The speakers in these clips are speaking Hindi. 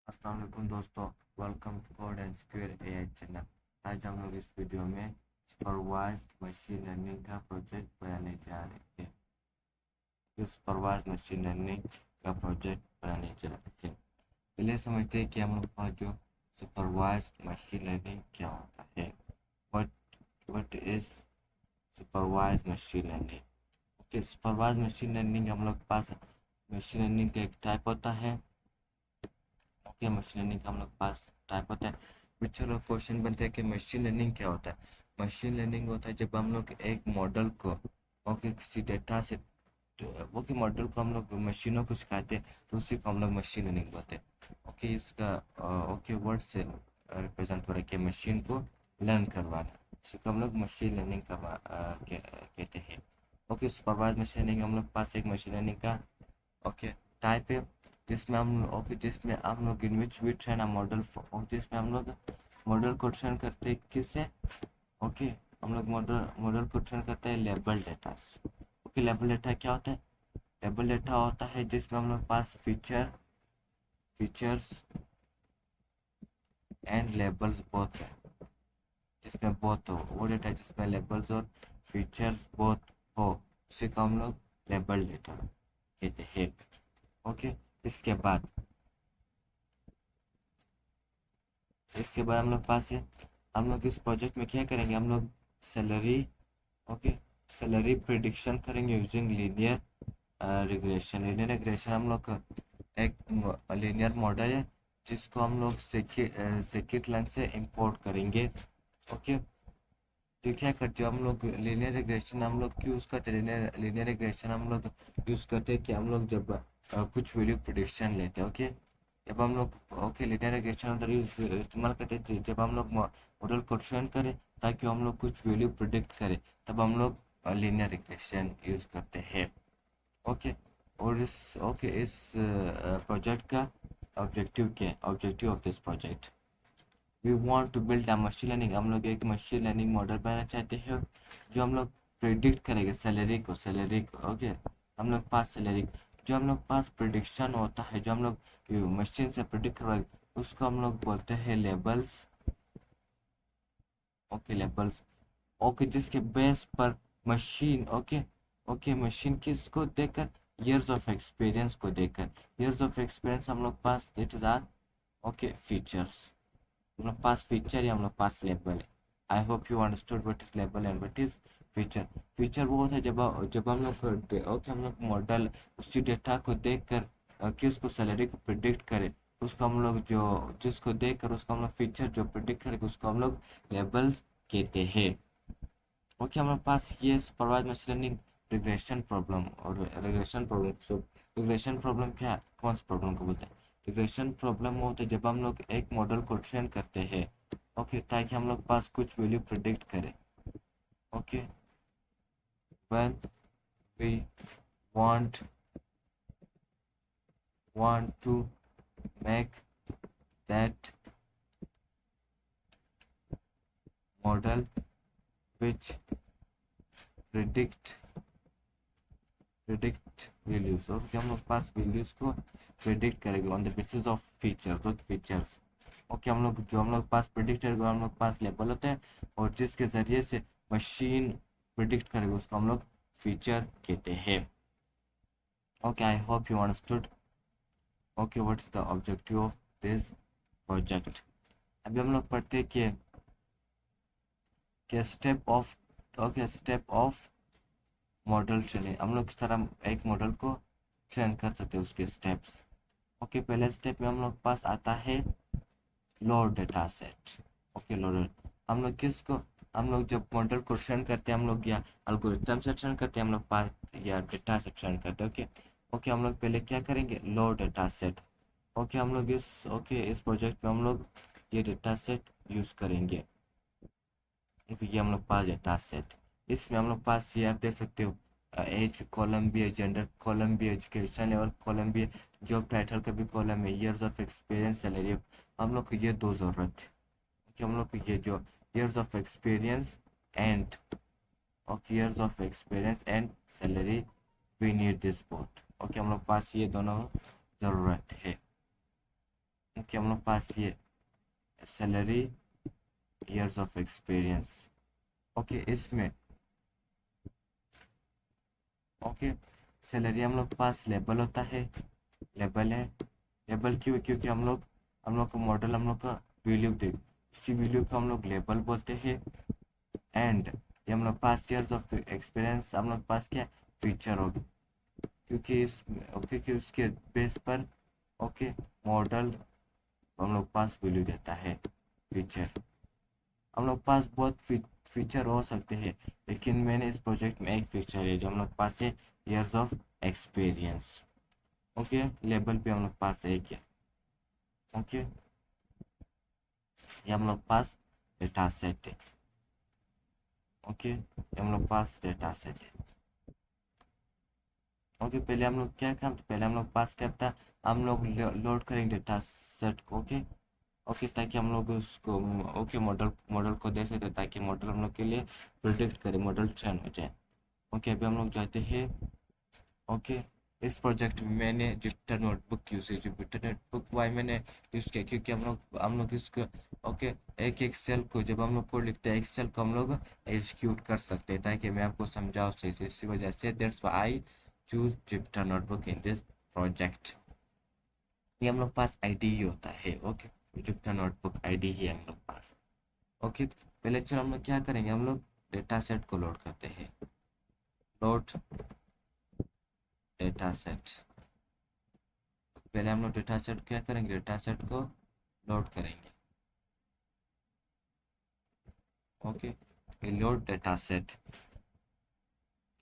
अस्सलाम वालेकुम दोस्तों। Welcome to code and square AI channel. आज हम लोग इस वीडियो में सुपरवाइज्ड मशीन लर्निंग का प्रोजेक्ट बनाने जा रहे हैं। सुपरवाइज्ड मशीन लर्निंग का प्रोजेक्ट बनाने जा रहे हैं। पहले समझते हैं कि हम लोग पास जो सुपरवाइज्ड मशीन लर्निंग क्या होता है। What what is supervised machine learning. Okay, supervised machine learning हम लोग पास मशीन लर्निंग का एक टाइप होता है। ओके, मशीन लर्निंग का हम लोग पास टाइप होता है। फिर चलो क्वेश्चन बनते हैं कि मशीन लर्निंग क्या होता है। मशीन लर्निंग होता है जब हम लोग एक मॉडल को ओके किसी डेटा से वो के मॉडल को हम लोग मशीनों को सिखाते हैं, तो उसी को हम लोग मशीन लर्निंग बोलते हैं। ओके, इसका ओके वर्ड से रिप्रेजेंट हो रहा है कि मशीन को लर्न करवाना, इसी को हम लोग मशीन लर्निंग कहते हैं। ओके, सुपरवाइज मशीन लर्निंग हम लोग पास एक मशीन लर्निंग का ओके टाइप है, जिसमें हम लोग in which we train a model और जिसमें हम लोग मॉडल को ट्रेन करते हैं किससे। ओके, हम लोग मॉडल मॉडल को ट्रेन करते हैं लेबल डेटा से। ओके, लेबल डेटा क्या होता है। लेबल डेटा होता है जिसमें हम लोग पास फीचर्स एंड लेबल्स बोथ है, जिसमें बोथ हो वो डेटा जिसमें लेबल्स और फीचर्स बोथ हो, उसी को हम लोग लेबल डेटा कहते हैं। ओके, इसके बाद इसके बाद हम लोग पास है, हम लोग इस प्रोजेक्ट में क्या करेंगे, हम लोग सैलरी ओके सैलरी प्रिडिक्शन करेंगे यूजिंग लीनियर रिग्रेशन। हम लोग एक लीनियर मॉडल है जिसको हम लोग सेकिट लाइन से इंपोर्ट करेंगे। ओके, तो क्या करते हो हम लोग लीनियर रिग्रेशन हम लोग क्यों यूज़ करते हैं। लीनियर रिग्रेशन हम लोग यूज़ करते हैं कि हम लोग जब कुछ वैल्यू प्रिडिक्शन लेते हैं। ओके, जब हम लोग ओके लीनियर रिग्रेशन उधर इस्तेमाल करते हैं जब हम लोग मॉडल को ट्रेन करें ताकि हम लोग कुछ वैल्यू प्रिडिक्ट करें, तब हम लोग लीनियर रिग्रेशन यूज़ करते हैं। ओके, और इस प्रोजेक्ट का ऑब्जेक्टिव क्या है। Objective of this project, we want to build a machine learning. हम लोग एक मशीन लर्निंग मॉडल बनाना चाहते हैं जो हम लोग प्रिडिक्ट करेंगे सैलरी को। ओके, हम लोग पास सैलरी जो हम लोग पास प्रिडिक्शन होता है, जो हम लोग मशीन से प्रिडिक्ट करवाएंगे, उसको हम लोग बोलते हैं लेबल्स। ओके, लेबल्स ओके, जिसके बेस पर मशीन ओके ओके मशीन किसको देखकर, ईयर्स ऑफ एक्सपीरियंस को देखकर। ईयर्स ऑफ एक्सपीरियंस हम लोग पास that is are okay features. हम लोग पास फीचर या हम लोग पास लेबल है। आई hope you understood what is label and what is feature. Feature वो होता है जब हम लोग ओके हम लोग मॉडल उसी डेटा को देख कर कि उसको सैलरी को प्रिडिक्ट करे, उसको हम लोग जो जिसको देख कर उसको हम लोग फीचर जो प्रिडिक्ट करेंगे उसको हम लोग लेबल्स कहते हैं। ओके, हमारे पास ये supervise machine learning regression problem और रिग्रेशन प्रॉब्लम। सो रिग्रेशन प्रॉब्लम क्या, कौन सी प्रॉब्लम को बोलते हैं। रिग्रेशन प्रॉब्लम वो होता है जब हम लोग एक मॉडल को ट्रेन करते हैं ओके ताकि हम लोग पास कुछ वैल्यू प्रिडिक्ट करें। Okay, when we want want to make that model which predict predict values, और जो हम लोग पास वैल्यूज को प्रिडिक्ट करेंगे on the basis of features. Okay, हम लोग पास प्रिडिक्ट करेंगे, हम लोग पास लेबल होते हैं, और जिसके ज़रिए से मशीन प्रिडिक्ट करेगी उसको हम लोग फीचर कहते हैं। Okay, I hope you understood. Okay, what is the objective of this project. अभी हम लोग पढ़ते हैं कि स्टेप ऑफ मॉडल ट्रेनिंग। हम लोग किस तरह एक मॉडल को ट्रेन कर सकते हैं, उसके स्टेप्स। ओके, पहले स्टेप में हम लोग पास आता है load data set. Okay, load हम लोग किसको हम लोग जब मॉडल को ट्रेन करते हैं हम लोग या एल्गोरिथम से ट्रेन करते हैं हम लोग पास या डेटा से ट्रेन करते हैं। ओके ओके, हम लोग पहले क्या करेंगे, लोड डेटा सेट। ओके, हम लोग इस प्रोजेक्ट में हम लोग ये डेटा सेट यूज़ करेंगे। ओके, ये हम लोग पास डेटा सेट, इसमें हम लोग पास ये आप देख सकते हो एज कॉलम भी है, जेंडर कॉलम भी है, एजुकेशन लेवल कॉलम भी है, जॉब टाइटल का भी कॉलम है, ईयर्स ऑफ एक्सपीरियंस, सैलरी। हम लोग को ये दो ज़रूरत है कि हम लोग को ये जो years of experience and okay years of experience and salary, we need this both. Okay, हम लोग पास ये दोनों ज़रूरत है। ओके हम लोग पास ये salary years of experience. Okay इसमें ओके सैलरी हम लोग पास लेबल होता है, लेबल है। लेबल क्यों? क्योंकि हम लोग का मॉडल हम लोग का वैल्यू दे, इसी वैल्यू को हम लोग लेबल बोलते हैं। एंड ये हम लोग पास ईयर्स ऑफ एक्सपीरियंस हम लोग पास क्या फीचर होगा, क्योंकि इस ओके कि उसके बेस पर ओके मॉडल हम लोग पास वैल्यू देता है फीचर। हम लोग पास बहुत फीचर हो सकते हैं, लेकिन मैंने इस प्रोजेक्ट में एक फीचर है जो हम लोग पास है, years of experience. Okay label पे हम लोग पास है क्या? ओके ये हम लोग पास डेटा सेट है। ओके ये हम लोग पास डेटा सेट है। ओके पहले हम लोग क्या काम था, पहले हम लोग पास स्टेप था, हम लोग लोड करेंगे डेटा सेट को। ओके ओके ताकि हम लोग उसको ओके मॉडल मॉडल को दे सकते, ताकि मॉडल हम लोग के लिए प्रिडिक्ट करे, मॉडल ट्रेन हो जाए। ओके अभी हम लोग जाते हैं। ओके इस प्रोजेक्ट में मैंने जुपिटर नोटबुक यूज़ की। जुपिटर नोटबुक वाई मैंने यूज़ किया क्योंकि हम लोग इसको ओके एक एक सेल को जब हम लोग कोड लिखते हैं, एक सेल को हम लोग एग्जीक्यूट कर सकते हैं, ताकि मैं आपको समझाऊँ सही से, इसी वजह से that's why I choose Jupyter notebook in this project. ये हम लोग पास आईडी ही होता है। ओके जुपिटर नोटबुक आईडी ही है हम लोग पास। ओके पहले चलो हम लोग क्या करेंगे, हम लोग डेटा सेट को लोड करते हैं। लोड डेटा सेट, पहले हम लोग डेटा सेट क्या करेंगे, डेटा सेट को लोड करेंगे। Okay load data set.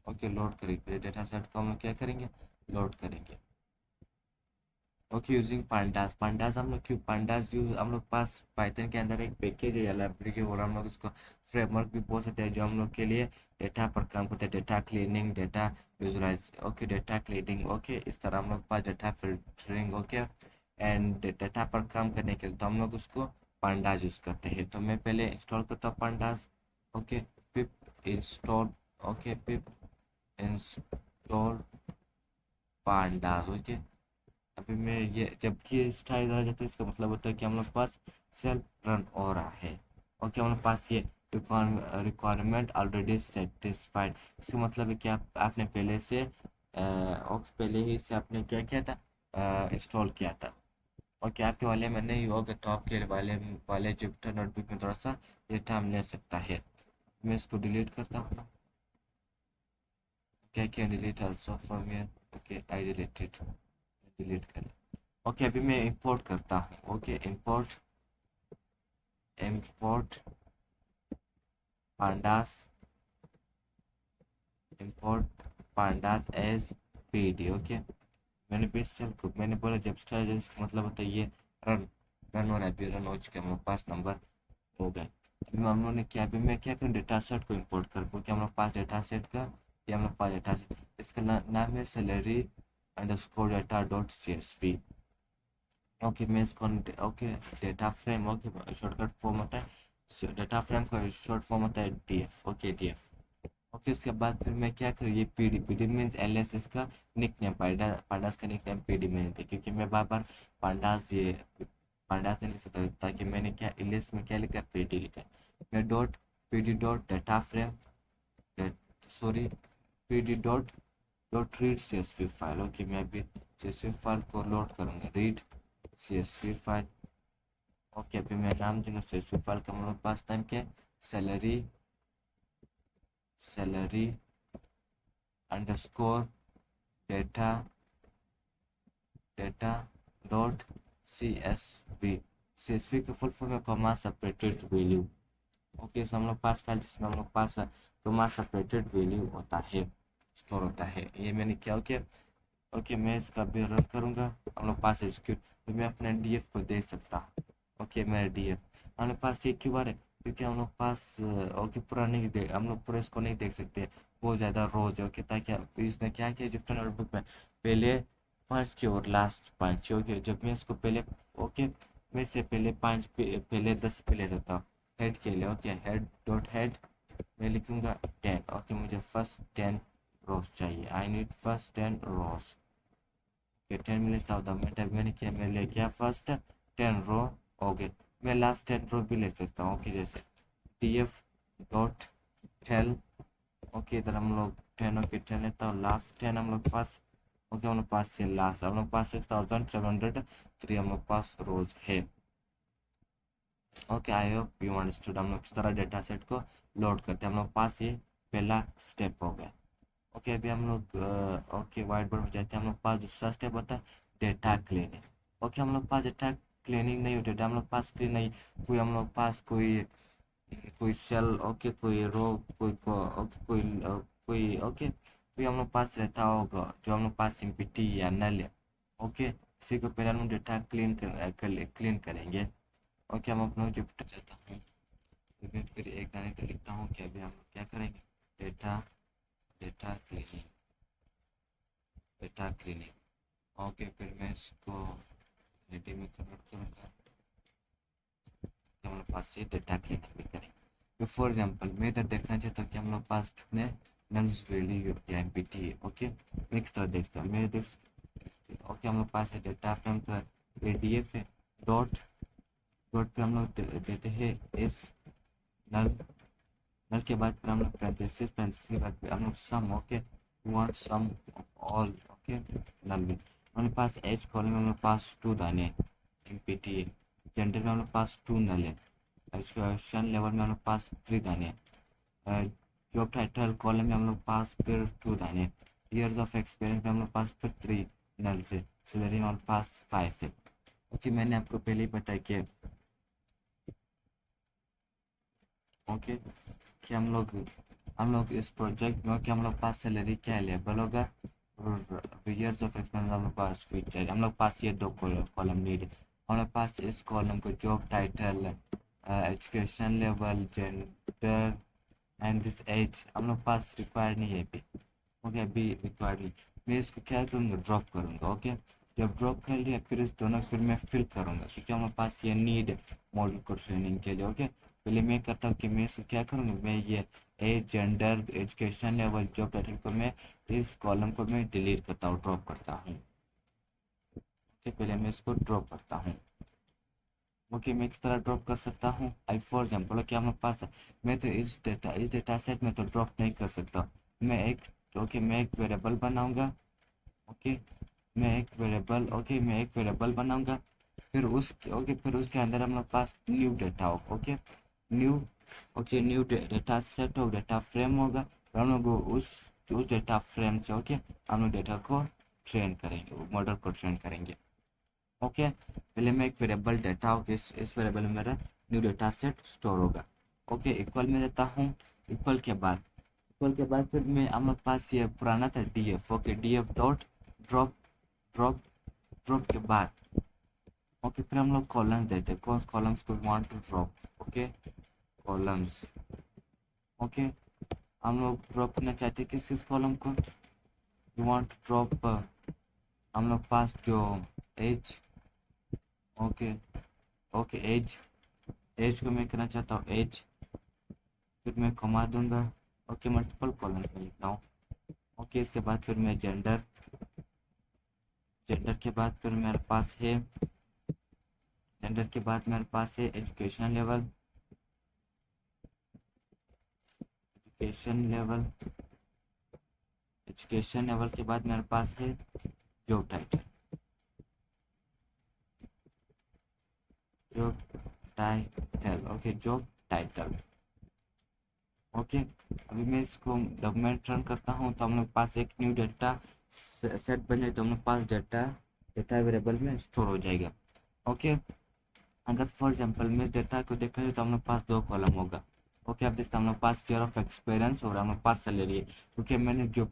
Okay load करेंगे, पहले डेटा सेट को हम लोग क्या करेंगे, लोड करेंगे। Okay using pandas. पांडास हम लोग क्यों पांडास यूज, हम लोग पास पाइथन के अंदर एक पैकेज है या लाइब्रेरी और हम लोग उसको फ्रेमवर्क भी बोल सकते हैं, जो हम लोग के लिए डेटा पर काम करते हैं, data cleaning, data visualise. Okay data cleaning okay इस तरह हम लोग पास data filtering okay and data पर काम करने के लिए तो हम लोग उसको पांडास यूज करते हैं। तो मैं पहले इंस्टॉल करता हूँ पांडास। ओके पिप इंस्टॉल, ओके पिप इंस्टॉल पांडास। ओके अभी मैं ये जब ये स्टाइल आ जाता है, इसका मतलब होता है कि हम लोग के पास सेल्फ रन हो रहा है। ओके हम लोग के पास ये रिक्वायरमेंट ऑलरेडी सेटिस्फाइड, इसका मतलब है कि आपने पहले से ओके पहले ही से आपने क्या किया था, इंस्टॉल किया था। ओके आपके वाले में नहीं होगा तो आपके वाले वाले जुपिटर नोटबुक में थोड़ा सा ये टाइम ले सकता है। मैं इसको डिलीट करता हूँ। क्या किया delete also from here. Okay I deleted, delete कर। ओके अभी मैं इंपोर्ट करता हूँ। Okay import import pandas, import pandas as PD. Okay मैंने बेस सेल को मैंने बोला जब स्टार्ट इसका मतलब होता है ये रन रन हो रहा है, अभी रन हो चुका है, हम लोग पास नंबर हो गए। अभी हम लोगों ने क्या, अभी मैं क्या करूँ डेटा सेट को इंपोर्ट कर, क्योंकि हम लोग पास डेटा सेट का, ये हम लोग पास डेटा सेट, इसका नाम है salary underscore data dot C S V. Okay मैं इसको okay data frame okay shortcut form होता है, डेटा फ्रेम का शॉर्ट फॉर्म होता है D F. Okay D F. Okay इसके बाद फिर मैं क्या करूँ, ये P D, P D means alias इसका निक नेम, पांडास का निक नेम पी डी मैंने दिया, क्योंकि मैं बार बार पांडास ये पांडास नहीं लिख सकता, ताकि मैंने क्या इलिस में क्या लिखा पी डी लिखा। मैं dot P D dot data frame sorry P D dot dot read C S V file. Okay मैं अभी सी एस वी फाइल को लोड करूँगा, read C S V file. Okay अभी मैं नाम दूंगा सी एस वी फाइल का, हम लोग पास टाइम के salary salary underscore data data dot C S V. C S V का फुल फॉर्म है comma separated value. Okay so हम लोग पास फाइल जिसमें हम लोग पास कॉमा सेपरेटेड वैल्यू होता है, स्टोर होता है, ये मैंने क्या ओके ओके मैं इसका भी रन करूँगा। हम लोग पास एग्जीक्यूट, तो मैं अपने डी एफ को देख सकता हूँ। ओके मेरा डी एफ हम लोग पास ये क्यों आ रहा है, क्योंकि हम लोग पास ओके पूरा नहीं देख, हम लोग पूरा इसको नहीं देख सकते, बहुत ज़्यादा रोज है। ओके ताकि इसने क्या किया जिप्टन नोटबुक में पहले 5 की और लास्ट 5 की। ओके जब मैं इसको पहले ओके मैं इससे पहले 5 पे पहले 10 पे ले सकता हूँ हेड के लिए। ओके हेड डॉट हेड मैं लिखूँगा 10। ओके मुझे फर्स्ट 10 रोज चाहिए, I need first 10 rows. 10 minute था उधर मैंने क्या, मैंने ले गया फर्स्ट 10 रो। ओके, मैं लास्ट 10 रो भी ले सकता हूँ। ओके, जैसे df डॉट टेल। ओके, इधर हम लोग 10, ओके 10 लेता हूँ, लास्ट 10 हम लोग पास। ओके, हम लोग पास ये लास्ट हम लोग पास 6703 हम लोग पास रोज है। Okay, I hope you understood. हम लोग किस तरह डेटा सेट को लोड करते हैं, हम लोग पास ये पहला स्टेप हो गया। ओके, अभी हम लोग ओके वाइट बोर्ड में जाते हैं। हम लोग पास दूसरा स्टेप होता है डेटा क्लीनिंग। ओके, हम लोग पास डेटा क्लीनिंग नहीं होती, डेटा हम लोग पास क्लीन नहीं, कोई हम लोग पास कोई सेल, ओके कोई रो, ओके कोई ओके कोई हम लोग पास रहता होगा जो हम लोग पास एम्प्टी या नल है। ओके, इसी को पहले हम लोग डेटा क्लीन करेंगे। ओके, हम अपना जो चाहता हूँ, तो मैं फिर एक गाने का लिखता हूँ कि अभी हम लोग क्या करेंगे, data data cleaning data cleaning. Okay, फिर मैं इसको एडी में कन्वर्ट करूँगा कि हम लोग पास से डेटा क्लीनिंग भी करेंगे। तो फॉर एग्जांपल मैं इधर देखना चाहता हूँ कि हम लोग पास कितने नल्स वैल्यू या एम्प्टी है। ओके, मैं किस तरह देखता हूँ, मैं देख ओके हम लोग पास है डेटा फ्रेम का एडीएफ है, डॉट डॉट पे हम लोग देते हैं इस नल। नल के बाद फिर हम लोग पैरेंथेसिस के बाद फिर हम लोग sum. Okay, want sum of all. Okay, null में हमारे पास एच कॉलम में हमारे पास 2 दाने एम्प्टी है। जेंडर में हम लोग पास 2 नल है। एजुकेशन लेवल में हम लोग पास 3 दाने। जॉब टाइटल कॉलम में हम लोग पास फिर 2 दाने। ईयर्स ऑफ एक्सपीरियंस में हम लोग पास फिर 3 नल से। सैलरी में हम लोग पास 5 है। ओके, मैंने आपको पहले ही बताया ओके कि हम लोग इस प्रोजेक्ट में कि हम लोग पास सैलरी क्या अवेलेबल होगा और ईयर्स ऑफ एक्सपीरियंस हम लोग पास फीचर हम लोग पास ये 2 कॉलम नीड। हम लोग पास इस कॉलम को job title, education level, gender and this age हम लोग पास रिक्वायर्ड नहीं है अभी। ओके, अभी रिक्वायर्ड नहीं। मैं इसको क्या करूँगा, ड्रॉप करूँगा। ओके, जब ड्रॉप कर लिया फिर इस दोनों फिर मैं फिल करूँगा क्योंकि हमारे पास ये नीड मॉडल को ट्रेनिंग के लिए। ओके, पहले मैं करता हूँ कि मैं इसको क्या करूँगा, मैं ये age, gender, education level, job title को मैं इस कॉलम को मैं डिलीट करता हूँ, ड्रॉप करता हूँ। ओके, पहले मैं इसको ड्रॉप करता हूँ। ओके, मैं किस तरह ड्रॉप कर सकता हूँ, आई फॉर एग्जाम्पल ओके हमारे पास है, मैं तो इस डेटा सेट में तो ड्रॉप नहीं कर सकता। मैं एक वेरिएबल बनाऊंगा। ओके, मैं एक वेरिएबल बनाऊंगा। फिर उसके अंदर हम लोग पास न्यू डेटा होगा। Okay, new new data set होगा, डेटा फ्रेम होगा और हम लोग उस डेटा फ्रेम से हम लोग डेटा को ट्रेन करेंगे, मॉडल को ट्रेन करेंगे। ओके, पहले मैं एक वेरिएबल डेटा होगा, इस वेरिएबल में मेरा न्यू डेटा सेट स्टोर होगा। ओके, इक्वल में देता हूँ। इक्वल के बाद फिर मैं हम लोग पास ये पुराना था DF. Okay, DF dot drop drop drop के बाद ओके फिर हम लोग कॉलम्स देते हैं, कौन कॉलम्स को want to drop. Okay, columns. Okay, हम लोग ड्रॉप करना चाहते हैं किस किस कॉलम को, यू वांट टू ड्रॉप हम लोग पास जो एज। ओके ओके एज को मैं करना चाहता हूँ एज, फिर मैं कमा दूंगा। ओके, मल्टीपल कॉलम में लिखता हूँ। ओके, इसके बाद फिर मैं जेंडर के बाद फिर मेरे पास है जेंडर के बाद मेरे पास है एजुकेशन लेवल एजुकेशन लेवल के बाद मेरे पास है job title. Okay, job title. Okay, अभी मैं इसको डॉक्यूमेंट रन करता हूँ तो हम लोग पास एक न्यू डेटा सेट बन जाए, तो हम लोग पास डेटा वेरिएबल में स्टोर हो जाएगा। ओके, अगर फॉर एग्जांपल मैं इस डेटा को देख रहे हैं तो हम लोग पास 2 कॉलम होगा। ओके, अब देखते हम लोग पास ईयर ऑफ एक्सपीरियंस और हम लोग पास सैलरी है क्योंकि मैंने जो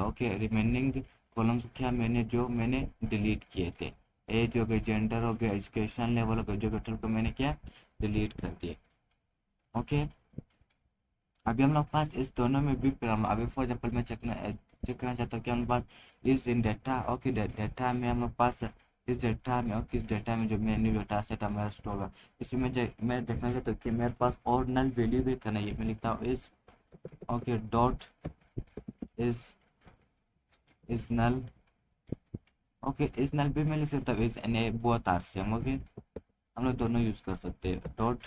ओके रिमेनिंग कॉलम्स क्या मैंने डिलीट किए थे। एज हो गए, जेंडर हो गया, एजुकेशन लेवल हो गया, जो टोटल को मैंने क्या डिलीट कर दिए। ओके, अभी हम लोग पास इस दोनों में भी प्रॉब्लम, अभी फॉर एग्जांपल मैं चेक करना चाहता हूँ कि हम लोग पास इस इन डेटा ओके डेटा में हम लोग पास इस डेटा में ओके इस डेटा में जो मेरा न्यू डेटा सेट हमारा स्टोर होगा, इसमें मैं देखना चाहता हूँ कि मेरे पास और नल वैल्यू भी करना है। मैं लिखता हूँ इस ओके डॉट इस नल। ओके, इस नल भी मैं लिख सकता हूँ इस बोथ आर सेम। ओके, हम लोग दोनों यूज कर सकते हैं, dot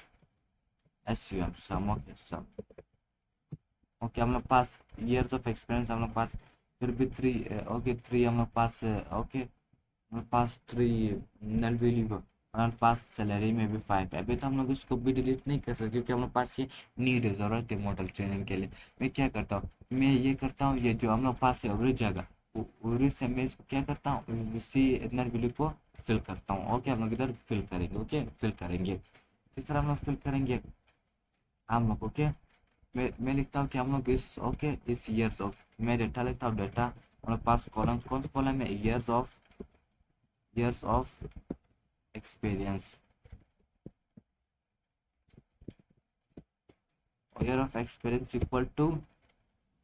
SUM sum. Okay sum. Okay हम लोग पास ईयर्स ऑफ एक्सपीरियंस हम लोग पास, फिर भी 3। ओके 3 हम लोग पास। ओके हमारे पास 3 नल वैल्यू, हमारे पास सैलरी में भी 5 है। अभी तो हम लोग इसको भी डिलीट नहीं कर सकते क्योंकि हमारे पास ये नीड है, ज़रूरत है मॉडल ट्रेनिंग के लिए। मैं क्या करता हूँ, मैं ये करता हूँ, ये जो हम लोग पास है एवरेज जगह, एवरेज से मैं इसको क्या करता हूँ, इसी नल वैल्यू को फिल करता हूँ। ओके हम लोग इधर फिल करेंगे। ओके फिल करेंगे, किस तरह हम लोग फिल करेंगे हम लोग। ओके मैं लिखता हूँ कि हम लोग इस, ओके इस ईयर्स ऑफ, मैं डेटा लिखता हूँ, डेटा हमारे पास कॉलम कौन सा कॉलम है, years of experience. Year of experience equal to,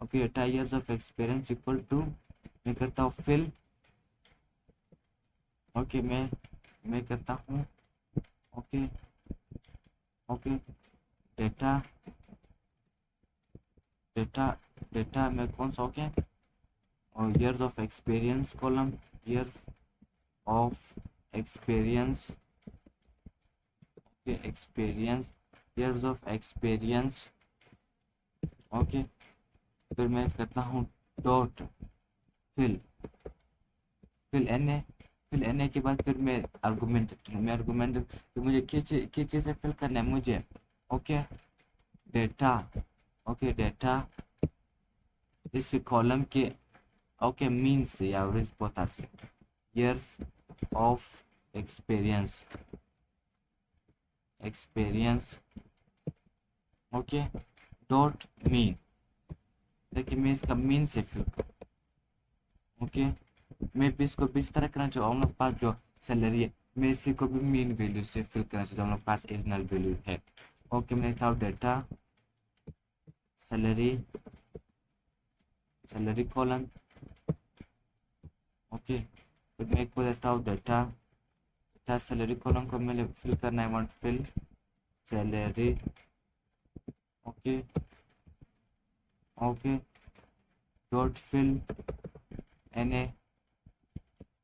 okay data years of experience equal to, मैं करता हूँ फिल। ओके मैं करता हूँ, okay okay data data data में कौन सा, ओके और years of experience column, years of experience, okay experience, years of experience. Okay फिर मैं करता हूँ dot fill, fill N A, fill N A के बाद फिर मैं आर्गुमेंट तो मुझे किस चीज़ से फिल करना है मुझे। ओके डेटा, ओके डेटा इस कॉलम के, ओके मीन से या एवरेज बता सकते, years of experience, experience. Okay dot mean, देखिए मैं इसका मीन से फिल कर, ओके मैं भी इसको भी इस तरह करना चाहूँ, हम लोग पास जो सैलरी है मैं इसी को भी मीन वैल्यू से फिल करना चाहता हूँ, हम लोग पास एडिशनल वैल्यू है। ओके मैं लिखता हूँ data salary, salary column. Okay फिर मैं को देता हूँ डेटा, डेटा सैलरी कॉलम को मैंने फिल करना है, want fill salary. Okay okay dot fill N A,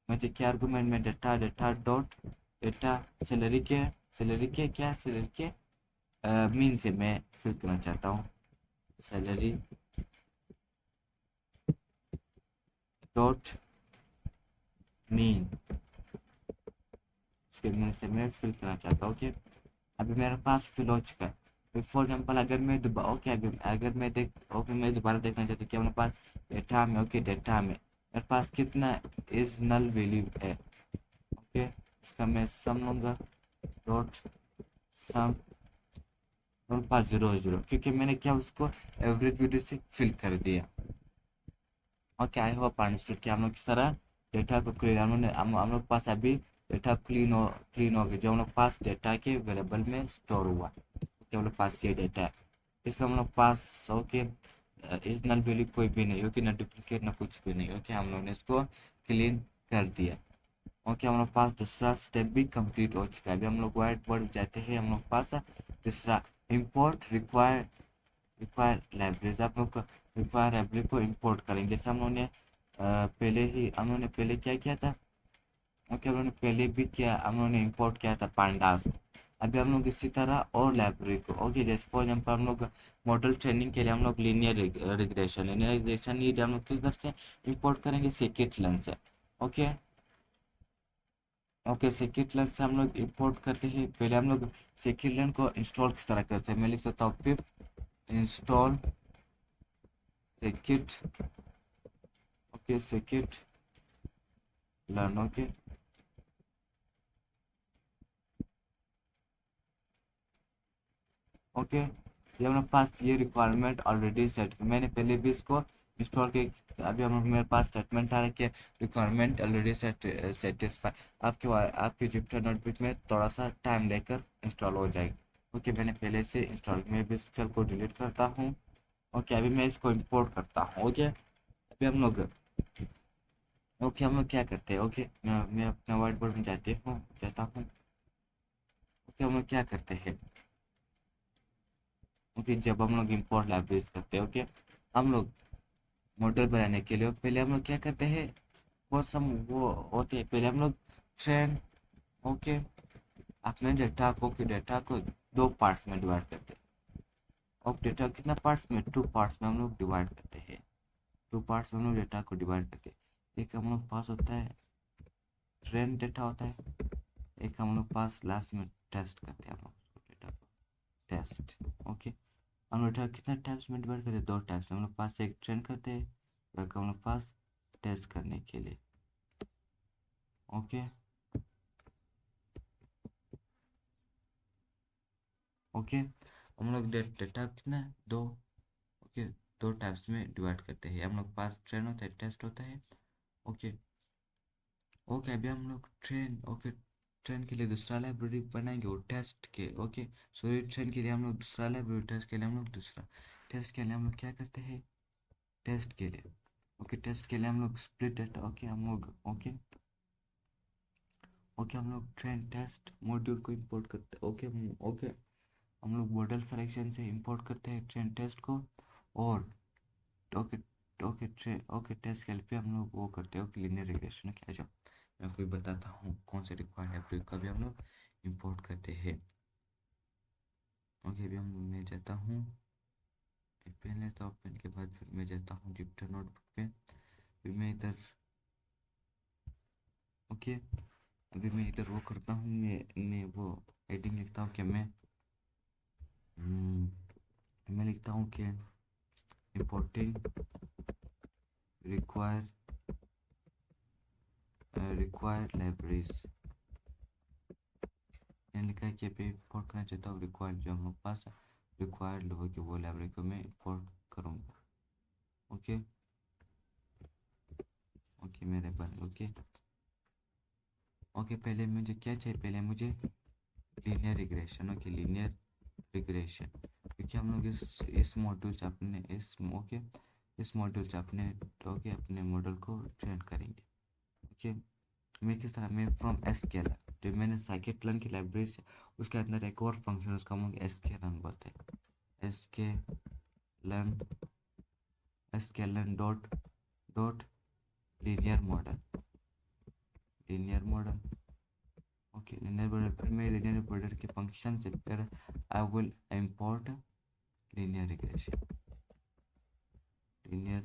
मुझे क्या आर्गुमेंट में data, data dot data salary के क्या, सैलरी के मीन से मैं फिल करना चाहता हूँ, सैलरी डॉट मीन, इसके मीन से मैं फिल करना चाहता हूँ। ओके अभी मेरे पास फिल हो चुका है। फॉर एग्जाम्पल अगर मैं दोबारा, ओके अगर मैं मैं दोबारा देखना चाहता हूँ कि मेरे पास डेटा में, ओके डेटा में मेरे पास कितना इज नल वैल्यू है। ओके इसका मैं सम लूँगा, डॉट सम, मेरे पास 0 0 क्योंकि मैंने क्या उसको एवरेज वैल्यू से फिल कर दिया। ओके आई होप अंडरस्टूड कि हम लोग किस तरह डेटा को क्लीन, हम लोग पास अभी डेटा क्लीन हो गया, जो हम लोग पास डेटा के वेरिएबल में स्टोर हुआ। ओके हम लोग पास ये डेटा है, इसमें हम लोग पास, ओके इस नल वैल्यू कोई भी नहीं, ओके ना डुप्लीकेट ना कुछ भी नहीं। ओके हम लोग ने इसको क्लीन कर दिया। ओके हम लोग पास दूसरा स्टेप भी कंप्लीट हो चुका है। अभी हम लोग व्हाइट बोर्ड जाते हैं, हम लोग पास तीसरा इंपोर्ट रिक्वायर लाइब्रेरीज, आप लोग रिक्वायर लाइब्रेरी को इंपोर्ट करेंगे। जैसे हम लोगों ने हम लोगों ने पहले क्या किया था, ओके हम लोगों ने पहले भी किया, हम लोगों ने इंपोर्ट किया था पांडास। अभी हम लोग इसी तरह और लाइब्रेरी को, ओके जैसे फॉर एग्जाम्पल हम लोग मॉडल ट्रेनिंग के लिए हम लोग लीनियर रिग्रेशन नीड हम लोग किस दर से इंपोर्ट करेंगे, scikit-learn से। ओके ओके scikit-learn से हम लोग इंपोर्ट करते हैं। पहले हम लोग scikit-learn को इंस्टॉल किस तरह करते हैं, मैं लिख सकता हूँ पिप install scikit, okay scikit-learn। Okay okay ये हमारे पास ये रिक्वायरमेंट ऑलरेडी सेट, मैंने पहले भी इसको इंस्टॉल किया। अभी हम मेरे पास स्टेटमेंट आ रहा है कि रिक्वायरमेंट ऑलरेडी सेटिस्फाई, आपके जुपिटर नोटबुक में थोड़ा सा टाइम लेकर इंस्टॉल हो जाएगी। ओके मैंने पहले से इंस्टॉल, मैं भी इस सेल को डिलीट करता हूँ। ओके अभी मैं इसको इम्पोर्ट करता हूँ। ओके अभी हम लोग, ओके हम लोग क्या करते हैं, ओके मैं अपना व्हाइट बोर्ड में जाता हूँ। ओके हम लोग क्या करते हैं, ओके जब हम लोग इम्पोर्ट लाइब्रेरीज करते हैं, ओके हम लोग मॉडल बनाने के लिए पहले हम लोग क्या करते हैं, वो सब वो होते हैं, पहले हम लोग ट्रेन, ओके अपने डेटा को दो पार्ट्स में डिवाइड करते हैं। और डेटा कितना पार्ट्स में, टू पार्ट्स में हम लोग डिवाइड करते हैं। टू पार्ट्स में हम लोग डेटा को डिवाइड करते हैं। एक हम लोग पास होता है ट्रेन डेटा होता है, एक हम लोग पास लास्ट में टेस्ट करते हैं हम लोग डेटा को टेस्ट। ओके, हम लोग डेटा कितने टाइप्स में डिवाइड करते हैं, दो टाइप्स में। हम लोग पास एक ट्रेन करते हैं, एक हम लोग पास टेस्ट करने के लिए। ओके ओके, हम लोग डेटा कितना दो, ओके, दो टाइप्स में डिवाइड करते हैं। हम लोग पास ट्रेन होता है, टेस्ट होता है। ओके ओके, अभी हम लोग ट्रेन, ओके, ट्रेन के लिए दूसरा लाइब्रेरी बनाएंगे और टेस्ट के, ओके सॉरी, ट्रेन के लिए हम लोग दूसरा लाइब्रेरी, टेस्ट के लिए हम लोग दूसरा। टेस्ट के लिए हम लोग क्या करते हैं, टेस्ट के लिए, ओके, टेस्ट के लिए हम लोग स्प्लिट डेटा, ओके हम लोग, ओके ओके, हम लोग ट्रेन टेस्ट मॉड्यूल को इंपोर्ट करते हैं। ओके ओके, हम लोग मॉडल सिलेक्शन से इंपोर्ट करते हैं ट्रेन टेस्ट को। और ओके ओके टेस्ट के लिए हम लोग वो करते हैं, ओके लीनियर रिग्रेशन। क्या जो मैं आपको बताता हूँ कौन से रिक्वायर्ड लाइब्रेरी का भी हम लोग इंपोर्ट करते हैं। ओके, अभी मैं जाता हूँ, पेन लेता हूँ, पेन के बाद फिर मैं जाता हूँ जुपिटर नोटबुक पे। फिर मैं इधर, ओके, अभी मैं इधर वो करता हूँ, मैं वो हेडिंग लिखता हूँ कि मैं लिखता हूँ कि importing required libraries। मैंने लिखा है कि अभी इंपोर्ट करना चाहता हूँ रिक्वायर्ड, जो हम लोग पास रिक्वायर्ड हो कि वो लाइब्रेरी को मैं इंपोर्ट करूँगा। ओके ओके, मेरे बन, ओके ओके, पहले मुझे क्या चाहिए, पहले मुझे linear regression. Okay linear regression, क्योंकि हम लोग इस मॉड्यूल से अपने इस मॉड्यूल से अपने, ओके, अपने मॉडल को ट्रेन करेंगे। ओके, मैं किस तरह, मैं फ्रॉम एसक्यूएल, जो मैंने साइकिट लर्न की लाइब्रेरी से, उसके अंदर एक और फंक्शन, उसका हम लोग एसक्यूएल बोलते हैं। SQL dot dot linear model, linear model, okay linear model. फिर मैं लीनियर मॉडल के फंक्शन से फिर I will import linear regression, linear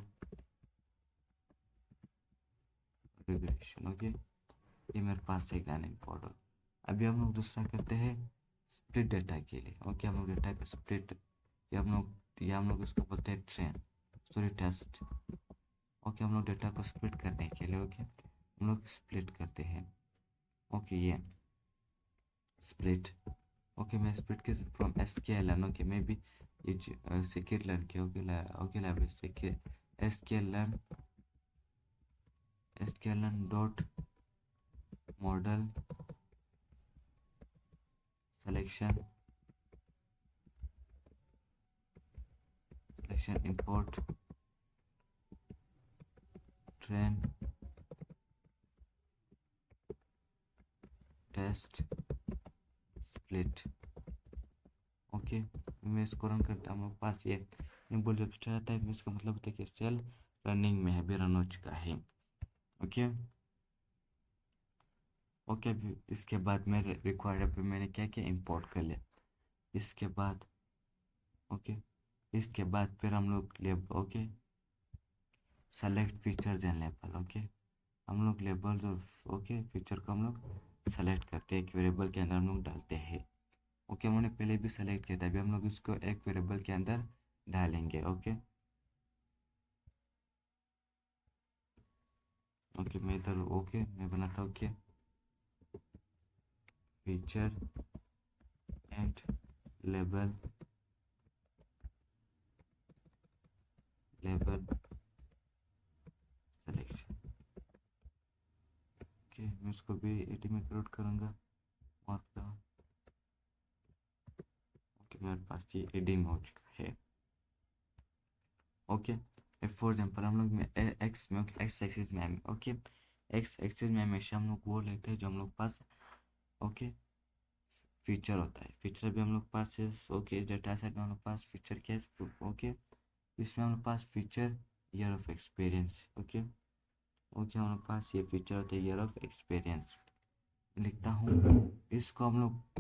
regression. Okay, ये मेरे पास से एक लाइन इंपोर्ट हो। अभी हम लोग दूसरा करते हैं स्प्लिट डेटा के लिए। ओके, हम लोग डेटा का स्प्लिट, ये हम लोग इसको बोलते हैं ट्रेन, सॉरी टेस्ट। ओके, हम लोग डेटा को स्प्लिट करने के लिए, ओके हम लोग स्प्लिट करते हैं। ओके ये स्प्लिट, ओके मैं स्प्लिट के फ्रॉम एसक्यूएल, ओके मैं भी ये सेक्यूर लर्न के, ओके लाइब्रेरी से SQL dot model selection import train test split. Okay, मैं इसको रन करता हूँ, हम लोग पास ये निम्बल जब स्टार्ट आता है, इसका मतलब होता है कि सेल रनिंग में है, अभी रन हो चुका है। ओके ओके, अभी इसके बाद मेरे रिक्वायर्ड, अभी मैंने क्या क्या इंपोर्ट कर लिया। इसके बाद, ओके इसके बाद फिर हम लोग label, okay select features and label. Okay, हम लोग लेबल्स और ओके फीचर को हम लोग सेलेक्ट करते हैं, एक वेरिएबल के अंदर हम लोग डालते हैं। ओके, हमने पहले भी सेलेक्ट किया था, अभी हम लोग इसको एक वेरिएबल के अंदर डालेंगे। ओके ओके, मैं इधर, ओके मैं बनाता हूँ कि feature and label selection. Okay, मैं उसको भी एटी में क्रिएट करूँगा और ओके मेरे पास ये एडी में हो चुका है। ओके, फॉर एग्जाम्पल हम लोग में एक्स में, ओके एक्स एक्सिस में, ओके एक्स एक्सिस में हमेशा हम लोग वो लेते हैं जो हम लोग पास, ओके फीचर होता है। फीचर भी हम लोग पास है, ओके डेटा सेट में हम लोग पास फीचर क्या है, ओके इसमें हम लोग पास feature year of experience. Okay हम लोग पास ये फीचर होता है ईयर ऑफ एक्सपीरियंस। लिखता हूँ इसको हम लोग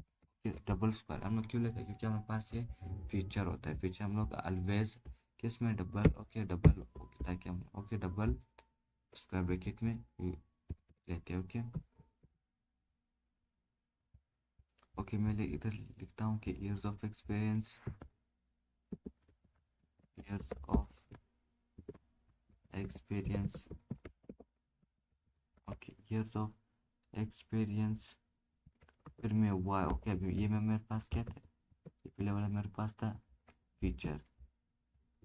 डबल स्क्वायर हम लोग क्यों लेते हैं, क्योंकि हमारे पास ये फीचर होता है। फीचर हम लोग ऑलवेज किस में डबल, डबल, ताकि हम डबल स्क्वायर ब्रैकेट में लेते हैं। मैं इधर लिखता हूँ कि years of experience, years of experience, years of experience, फिर मैं वाई। अभी ये मेरे पास क्या था, ये पहले वाला मेरे पास था फीचर।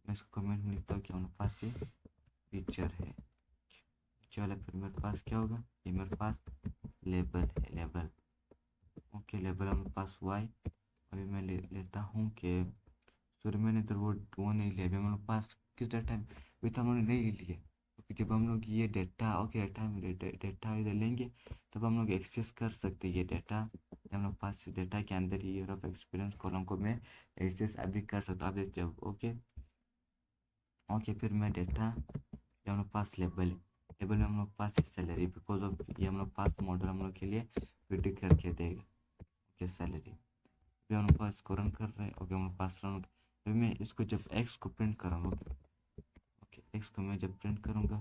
मैं इसको कमेंट में लिखता हूँ कि हमारे पास ये फीचर है। चलो फिर मेरे पास क्या होगा, ये मेरे पास लेबल है, लेबल। लेबल हमारे पास वाई। अभी मैं लेता हूँ कि सॉरी मैंने इधर वो नहीं लिया। अभी हमारे पास किस डाटा में, अभी तो हम लोग नहीं लिए, क्योंकि जब हम लोग ये डेटा डेटा इधर लेंगे तब हम लोग एक्सेस कर सकते हैं ये डेटा। हम लोग पास डेटा के अंदर ही ईयर ऑफ एक्सपीरियंस कॉलम को मैं एक्सेस अभी कर सकता हूँ। अभी जब फिर मैं डेटा, ये हम लोग पास लेबल है, लेबल में हम लोग पास सैलरी, बिकॉज ऑफ ये हम लोग पास मॉडल हम लोग के लिए प्रिडिक्ट करके देगा सैलरी। अभी हम लोग पास इसको रन कर रहे हैं। हम लोग पास रन। अभी मैं इसको जब एक्स को प्रिंट करूँगा, एक्स को मैं जब प्रिंट करूँगा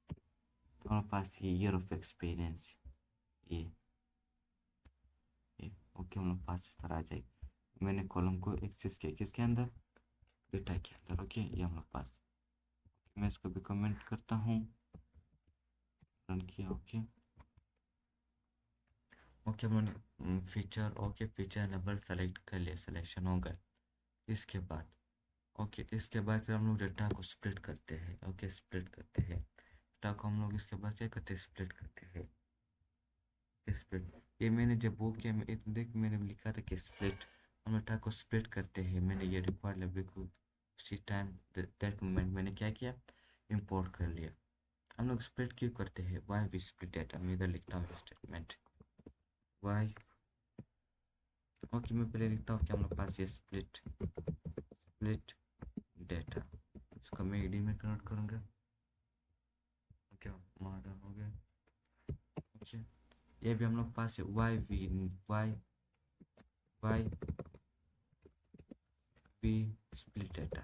तो हमारे पास ये ईयर ऑफ एक्सपीरियंस, ये हम लोग पास इस तरह आ जाएगी। मैंने कॉलम को एक्सेस किया किसके अंदर, डेटा के अंदर। ये हम लोग पास, मैं इसको भी कमेंट करता हूँ, रन किया। हमने फीचर फीचर एनेबल सेलेक्ट कर लिया, सिलेक्शन हो गया। इसके बाद इसके बाद फिर हम लोग डेटा को स्प्लिट करते हैं। स्प्लिट करते हैं डेटा को हम लोग। इसके बाद क्या करते हैं, स्प्लिट करते हैं। स्प्लिट, ये मैंने जब वो किया, देख मैंने लिखा था कि स्प्लिट, हम डेटा को स्प्लिट करते हैं। मैंने ये रिक्वायर्ड लाइब्रेरी को उसी टाइम दैट मोमेंट मैंने क्या किया, इंपोर्ट कर लिया। हम लोग स्प्लिट क्यों करते हैं, वाई वी स्प्लिट डेटा। मैं इधर लिखता हूँ स्टेटमेंट वाई। मैं पहले लिखता हूँ कि हम लोग पास ये स्प्लिट डेटा, इसको मैं ईडी में कन्वर्ट करूँगा। मॉडर्न हो गया। ये भी हम लोग पास है वाई वी स्प्लिट डेटा।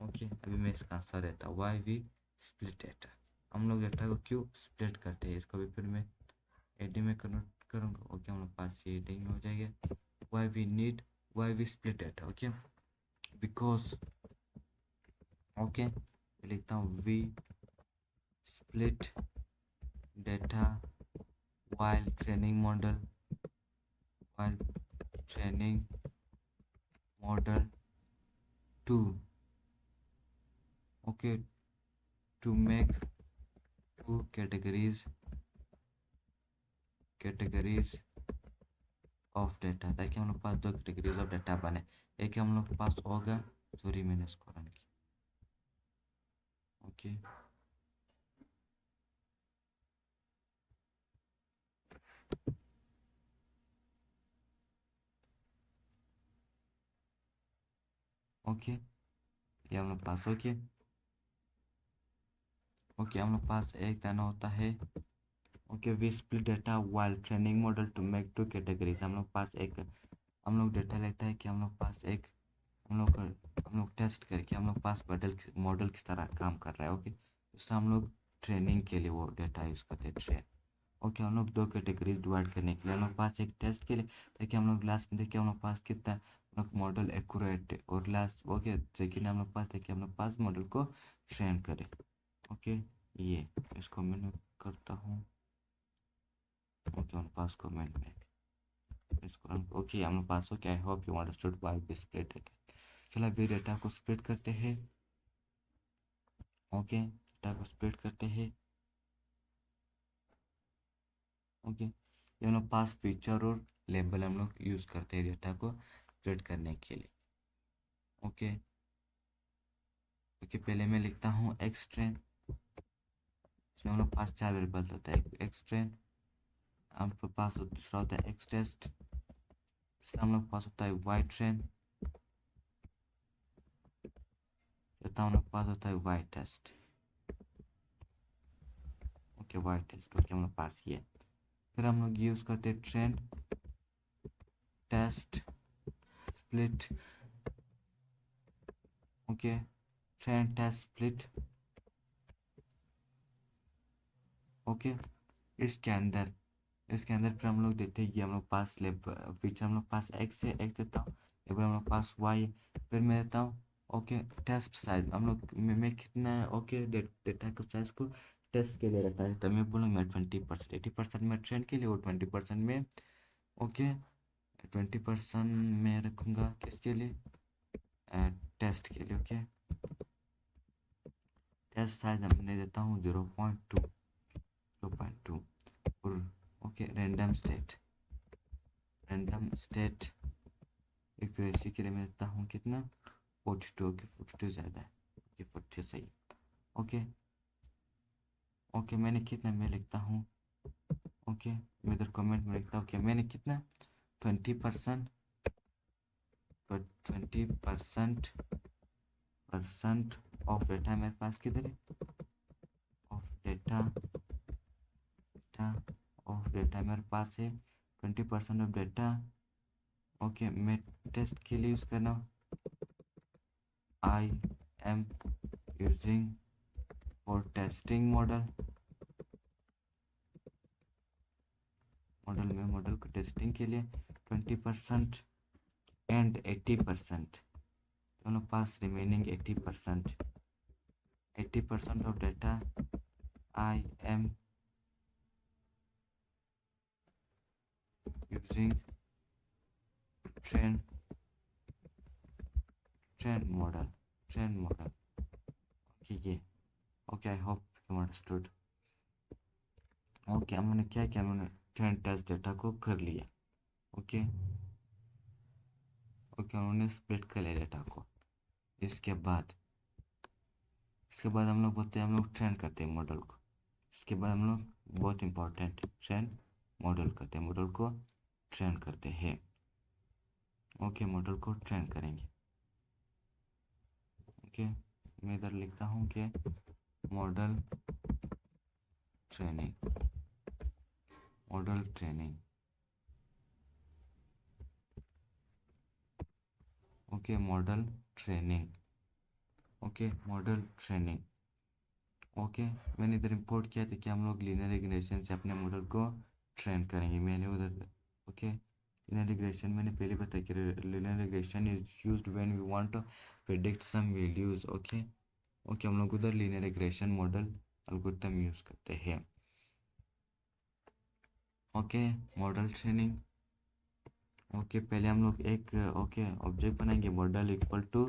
अभी मैं इसका आंसर देता हूँ, वाई वी स्प्लिट डेटा। हम लोग डेटा को क्यों स्प्लिट करते हैं, इसको भी फिर मैं एडी में कन्वर्ट करूँगा। हम लोग पास ये एडी में हो जाएगा, why we split data. Because लिखता हूँ we split data while training model 2 to make two categories of data, ताकि हम लोग पास दो कैटेगरीज ऑफ डाटा बने। एक हम लोग के पास होगा, सॉरी मैंने इसको रन किया। ये हम लोग पास हम लोग पास एक दाना होता है। We split data while training model to make two categories. हम लोग पास एक, हम लोग डेटा लेता है कि हम लोग पास एक, हम लोग टेस्ट करके हम लोग पास मॉडल किस तरह काम कर रहा है। इससे हम लोग ट्रेनिंग के लिए वो डेटा यूज़ करते हैं, ट्रेन। हम लोग दो कैटेगरीज डिवाइड करने के लिए हम लोग पास एक टेस्ट के लिए, ताकि हम लोग लास्ट में देखिए हम लोग पास कितना हम लोग मॉडल एक्यूरेट है, और लास्ट सेकेंड हम लोग पास देखिए हम लोग पास मॉडल को ट्रेन करें। ये इसको मैं करता हूँ। हम पास कमेंट में इसको हम पास I hope you understood why we split data. चलो अभी डेटा को स्प्लिट करते हैं। डेटा को स्प्लिट करते हैं। ये हम लोग पास फीचर और लेबल हम लोग यूज़ करते हैं डेटा को स्प्लिट करने के लिए। पहले मैं लिखता हूँ एक्स ट्रेन। इसमें हम लोग पास 4 वेरिएबल होता है, एक्स ट्रेन, हम लोग पास दूसरा होता है एक्स टेस्ट, तीसरा हम लोग पास होता है वाई ट्रेन, चौथा हम लोग पास होता है वाई टेस्ट। वाई टेस्ट हम लोग पास किया। फिर हम लोग यूज़ करते train test split. Okay, train test split. Okay, इसके अंदर फिर हम लोग देते हैं कि हम लोग पास पीछे हम लोग पास एक्स है, एक्स देता हूँ, एक बार हम लोग पास वाई, फिर मैं देता हूँ ओके टेस्ट साइज हम लोग मैं कितना ओके डेटा को साइज को टेस्ट के लिए रखा है, तो मैं बोलूँगा मैं 20%, 80% में ट्रेंड के लिए और 20% में ओके 20% में रखूँगा किसके लिए, टेस्ट के लिए। ओके, टेस्ट साइज हमने देता हूँ 0.2 और ओके रैंडम स्टेट एक्यूरेसी के लिए मैं देता हूँ कितना 42 के 42 ज़्यादा है, ओके 40 सही। ओके ओके मैंने कितना मैं लिखता हूँ ओके मैं इधर कमेंट में लिखता हूँ कि मैंने कितना 20% 20% ऑफ डेटा मेरे पास किधर है, ऑफ डेटा ऑफ डेटा मेरे पास है 20% ऑफ डेटा। ओके मैं टेस्ट के लिए यूज़ करना I am using for testing model में मॉडल को टेस्टिंग के लिए 20% एंड 80% दोनों पास remaining 80% of data I am using train model okay ये okay I hope you understood. Okay हमने क्या किया, हमने ट्रेन टेस्ट डेटा को कर लिया। ओके ओके उन्होंने स्प्लिट कर लिया डेटा को। इसके बाद हम लोग बोलते हैं हम लोग ट्रेन करते हैं मॉडल को। इसके बाद हम लोग बहुत इंपॉर्टेंट ट्रेन मॉडल करते हैं, मॉडल को ट्रेन करते हैं। ओके मॉडल को ट्रेन करेंगे। ओके मैं इधर लिखता हूँ कि model training okay model training okay मैंने इधर इंपोर्ट किया था कि हम लोग लीनियर रिग्रेशन से अपने मॉडल को ट्रेन करेंगे। मैंने उधर ओके लीनियर रिग्रेशन मैंने पहले बताया कि linear regression is used when we want to predict some values. Okay हम लोग उधर linear regression model algorithm use करते हैं। ओके मॉडल ट्रेनिंग ओके पहले हम लोग एक ओके ऑब्जेक्ट बनाएंगे model equal to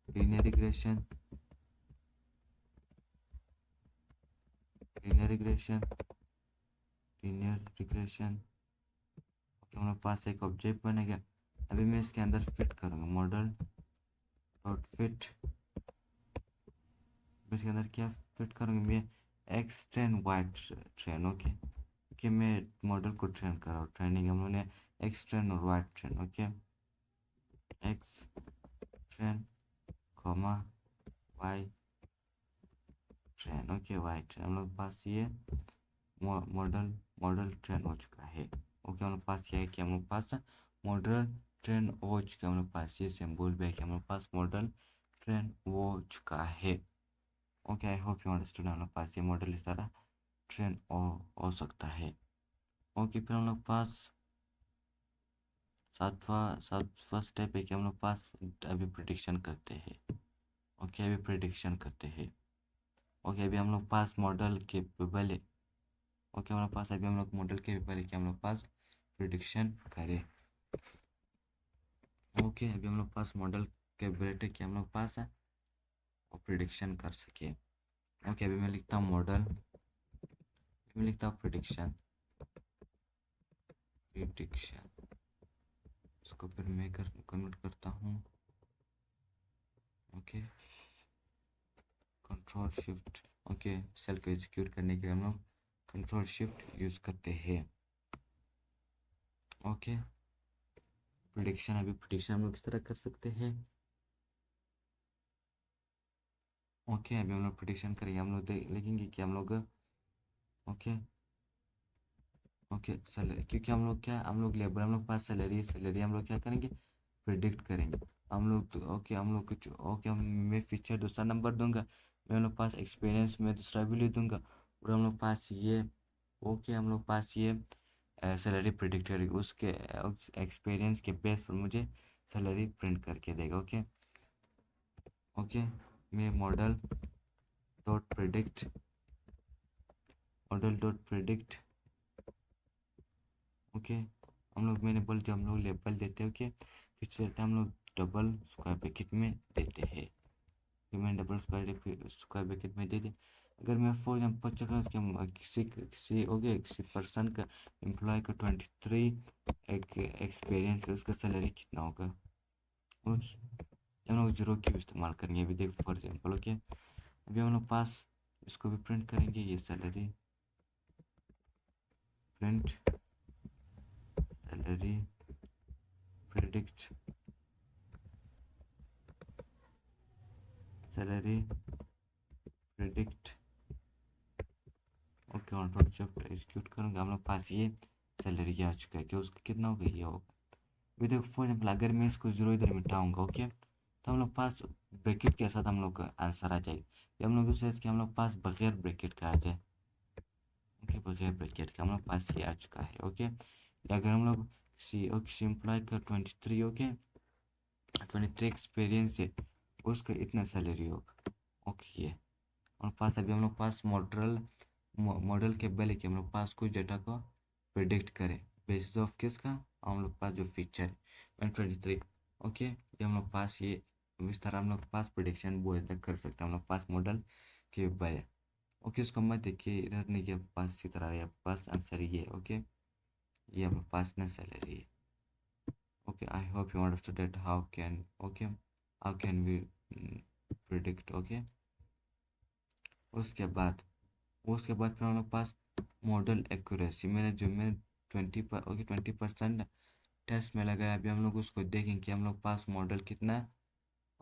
linear regression okay हमारे पास एक ऑब्जेक्ट बनेगा। अभी मैं इसके अंदर फिट करूँगा मॉडल डॉट फिट। इसके अंदर क्या फिट करूँगा मैं, X train Y train. Okay मैं मॉडल को ट्रेन कर रहा हूँ, ट्रेनिंग हम लोगों ने एक्स ट्रेन और Y train. Okay X train comma Y train. Okay Y train हम लोग पास ये मॉडल ट्रेन हो चुका है। ओके हम लोग पास क्या है कि हम लोग पास मॉडल ट्रेन हो चुका है, हम लोग पास ये सिंबल भी है कि हम लोग पास मॉडल ट्रेन हो चुका है। Okay I hope you understood. हम लोग पास ये मॉडल इस तरह ट्रेन हो सकता है। ओके फिर हम लोग पास सातवां स्टेप है कि हम लोग पास अभी प्रिडिक्शन करते हैं। ओके अभी प्रिडिक्शन करते हैं। ओके अभी हम लोग पास मॉडल केपेबल है। ओके हमारे पास अभी हम लोग मॉडल केपेबल है कि हम लोग पास प्रिडिक्शन करें। ओके अभी हम लोग पास मॉडल कैपेबिलिटी कि हम लोग पास है और प्रिडिक्शन कर सके। ओके अभी मैं लिखता हूँ मॉडल, मैं लिखता हूँ प्रिडिक्शन इसको फिर मैं कन्वर्ट करता हूँ। Okay control shift okay cell को एग्जीक्यूट करने के लिए हम लोग कंट्रोल शिफ्ट यूज़ करते हैं। ओके प्रिडिक्शन हम लोग किस तरह कर सकते हैं। ओके अभी हम लोग प्रिडिक्शन करेंगे, हम लोग देखेंगे कि हम लोग ओके ओके सैलरी, क्योंकि हम लोग क्या, हम लोग लेबर, हम लोग पास सैलरी, सैलरी हम लोग क्या करेंगे, प्रिडिक्ट करेंगे हम लोग। तो ओके हम लोग कुछ, ओके हम, मैं फीचर दूसरा नंबर दूंगा, मैं हम लोग पास एक्सपीरियंस में दूसरा वैल्यू दूंगा, और हम लोग पास ये, ओके हम लोग पास ये सैलरी प्रिडिक्ट करेंगे, उसके एक्सपीरियंस के बेस पर मुझे सैलरी प्रिंट करके देगा। ओके ओके मैं मॉडल डॉट प्रिडिक्ट, ओके हम लोग, मैंने बोल, जब हम लोग लेबल देते हैं, ओके फीचर हम लोग डबल स्क्वायर ब्रैकेट में देते हैं, कि मैंने डबल स्क्वायर ब्रैकेट में दे दिया। अगर मैं फॉर एग्जाम्पल चेक करूँ कि किसी किसी ओके किसी पर्सन का, एम्प्लॉय का 23 एक एक्सपीरियंस है, उसका सैलरी कितना होगा। ओके हम लोग जीरो क्यों इस्तेमाल करेंगे, अभी देख फॉर एग्जाम्पल। ओके अभी हम लोग पास इसको भी प्रिंट करेंगे, ये salary print, salary predict, salary predict. Okay और जब एग्जीक्यूट करूँगा, हम लोग पास ये सैलरी आ चुका है, कि उसका कितना होगा, ये होगा। अभी देखो फॉर एग्जाम्पल अगर मैं इसको जीरो इधर मिटाऊंगा, ओके तो हम लोग पास ब्रैकेट के साथ हम लोग का आंसर आ जाएगा, ये हम लोग उसे कि हम लोग पास बगैर ब्रैकेट का आ जाए। ओके बगैर ब्रैकेट का हम लोग पास ये आ चुका है। ओके अगर हम लोग किसी एम्प्लॉय का 23, ओके 23 एक्सपीरियंस है, उसका इतना सैलरी होगा। ओके ये और पास अभी हम लोग पास मॉडल केबल है कि हम लोग पास कुछ डेटा को प्रिडिक्ट करें बेसिस ऑफ किसका, हम लोग पास जो फीचर है 23। ओके ये हम लोग पास ये इस तरह हम लोग पास प्रिडिक्शन वो तक कर सकते हैं, हम लोग पास मॉडल केबल है। ओके इसको मत देखिए इधर नहीं, के पास इसी तरह है पास आंसर ये है। ओके ये हम लोग पास ना सैलरी है। Okay I hope you understood that how can, okay how can we predict. Okay उसके बाद फिर हम लोग पास मॉडल एक्यूरेसी, मैंने 20% टेस्ट में लगाया, अभी हम लोग उसको देखें कि हम लोग पास मॉडल कितना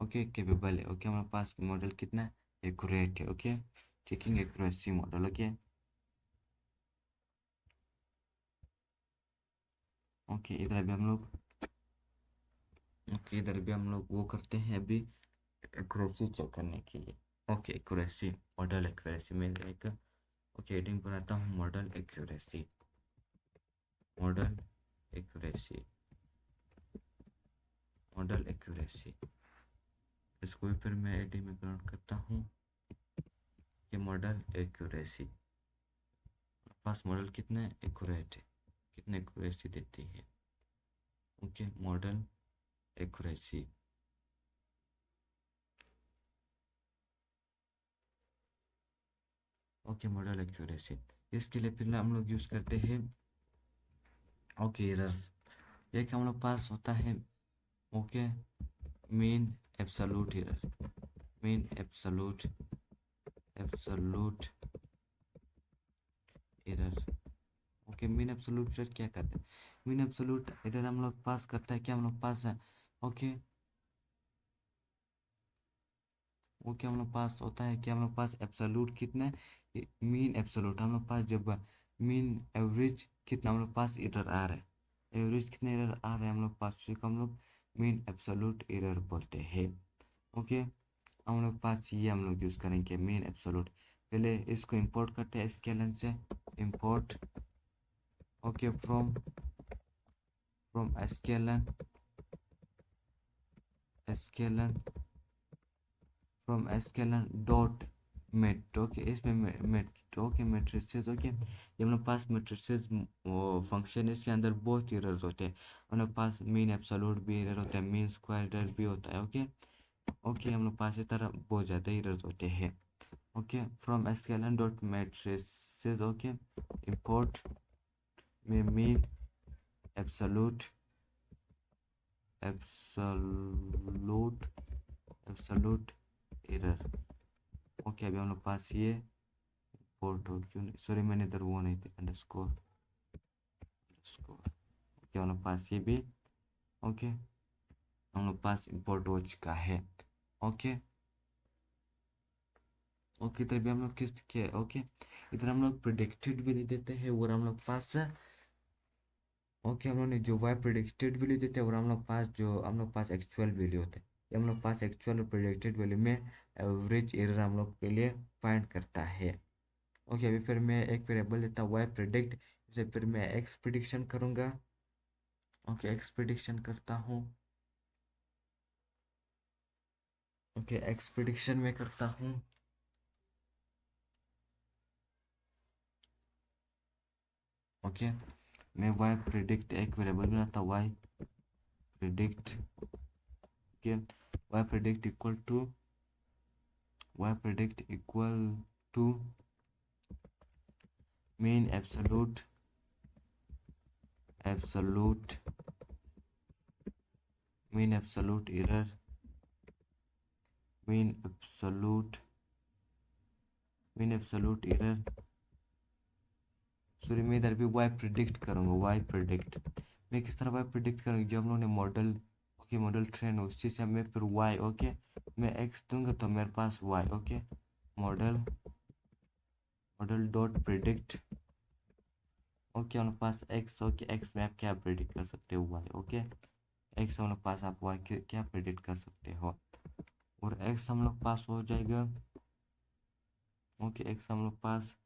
ओके कैपेबल है। ओके हमारे पास मॉडल कितना एक्यूरेट है। Okay checking accuracy model. Okay okay इधर अभी हम लोग, ओके इधर भी हम लोग वो करते हैं अभी एक्यूरेसी चेक करने के लिए। ओके एक्यूरेसी, मॉडल एक्यूरेसी में एक ओके हेडिंग बनाता हूँ, model accuracy, model accuracy, model accuracy. इसको भी फिर मैं एडी में कन्वर्ट करता हूँ, ये मॉडल एक्यूरेसी, पास मॉडल कितना एक्यूरेट है, कितने एक्यूरेसी देती है। Okay model accuracy, okay model accuracy, इसके लिए फिर हम लोग यूज़ करते हैं ओके एरर्स। एक हम लोग पास होता है okay mean absolute error, mean absolute error. Okay mean absolute error क्या करता है, मीन एब्सोल्यूट एरर हम लोग पास करता है क्या, हम लोग पास है ओके ओके हम लोग पास होता है कि हम लोग पास एब्सोल्यूट कितना है, मीन एब्सोल्यूट हम लोग पास जब मीन एवरेज कितना हम लोग पास एरर आ रहा है, एवरेज कितने एरर आ रहे हैं हम लोग पास, उसी को हम लोग मीन एब्सोल्यूट एरर बोलते हैं। ओके हम लोग पास ये हम लोग यूज़ करेंगे मीन एब्सोल्यूट। पहले इसको इंपोर्ट करते हैं स्केलन से, import okay from sklearn from scalar dot met. Okay इसमें मेट ओके मेट्रिसेस। ओके ये हम लोग पास मेट्रिसेस फंक्शन है, इसके अंदर बहुत एरर्स होते हैं, हम लोग पास मीन एब्सोल्यूट भी एरर होता है, मीन स्क्वायर एरर भी होता है। ओके ओके हम लोग पास इस तरह बहुत ज़्यादा एरर्स होते हैं। Okay from scalar dot matrices, okay import में mean absolute absolute absolute error. Okay अभी हम लोग पास ये पोर्ट हो, क्यों नहीं, सॉरी मैंने इधर वो नहीं थी अंडरस्कोर अंडरस्कोर। ओके हम लोग पास ये भी ओके हम लोग पास इंपोर्ट हो चुका है। ओके ओके इधर भी हम लोग किस के ओके इधर हम लोग प्रिडिक्टेड भी दे देते हैं, और हम लोग पास ओके, हम लोग ने जो वाई प्रेडिक्टेड वैल्यू देते हैं और हम लोग पास एक्चुअल वैल्यू होते हैं, ये हम लोग पास एक्चुअल और प्रेडिक्टेड वैल्यू में एवरेज एरर हम लोग के लिए फाइंड करता है। ओके, अभी फिर मैं एक वेरिएबल देता हूँ वाई प्रेडिक्ट, इसे फिर मैं एक्स प्रिडिक्शन करूँगा। ओके, एक्स प्रिडिक्शन करता हूँ। ओके, एक्स प्रिडिक्शन में करता हूँ। ओके, मैं वाई प्रिडिक्ट एक वेरिएबल बनाता हूँ Y predict. Okay, Y predict equal to mean absolute mean absolute error mean absolute error sorry, मैं इधर भी वाई प्रिडिक्ट करूँगा। वाई प्रिडिक्ट मैं किस तरह वाई प्रिडिक्ट करूँगा, जब हम लोगों ने मॉडल, ओके मॉडल ट्रेन हो उसी से मैं फिर वाई, ओके मैं एक्स दूंगा तो मेरे पास Y. Okay, model dot predict. Okay, हमारे पास एक्स। ओके, एक्स में आप क्या प्रिडिक्ट कर सकते हो, वाई। ओके, एक्स हमारे पास आप वाई क्या प्रिडिक्ट कर सकते हो, और एक्स हम लोग पास हो जाएगा। ओके, एक्स हम लोग पास।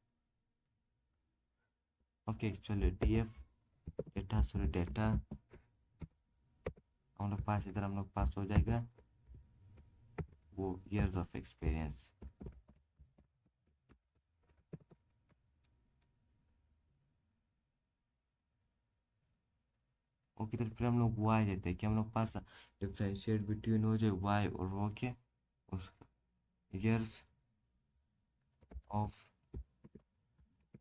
ओके, चलिए D F data, sorry data हम लोग पास, इधर हम लोग पास हो जाएगा वो ईयर्स ऑफ एक्सपीरियंस। ओके, तो फिर हम लोग वाई देते हैं कि हम लोग पास डिफ्रेंशिएट बिटवीन हो जाए वाई और ओके उस years of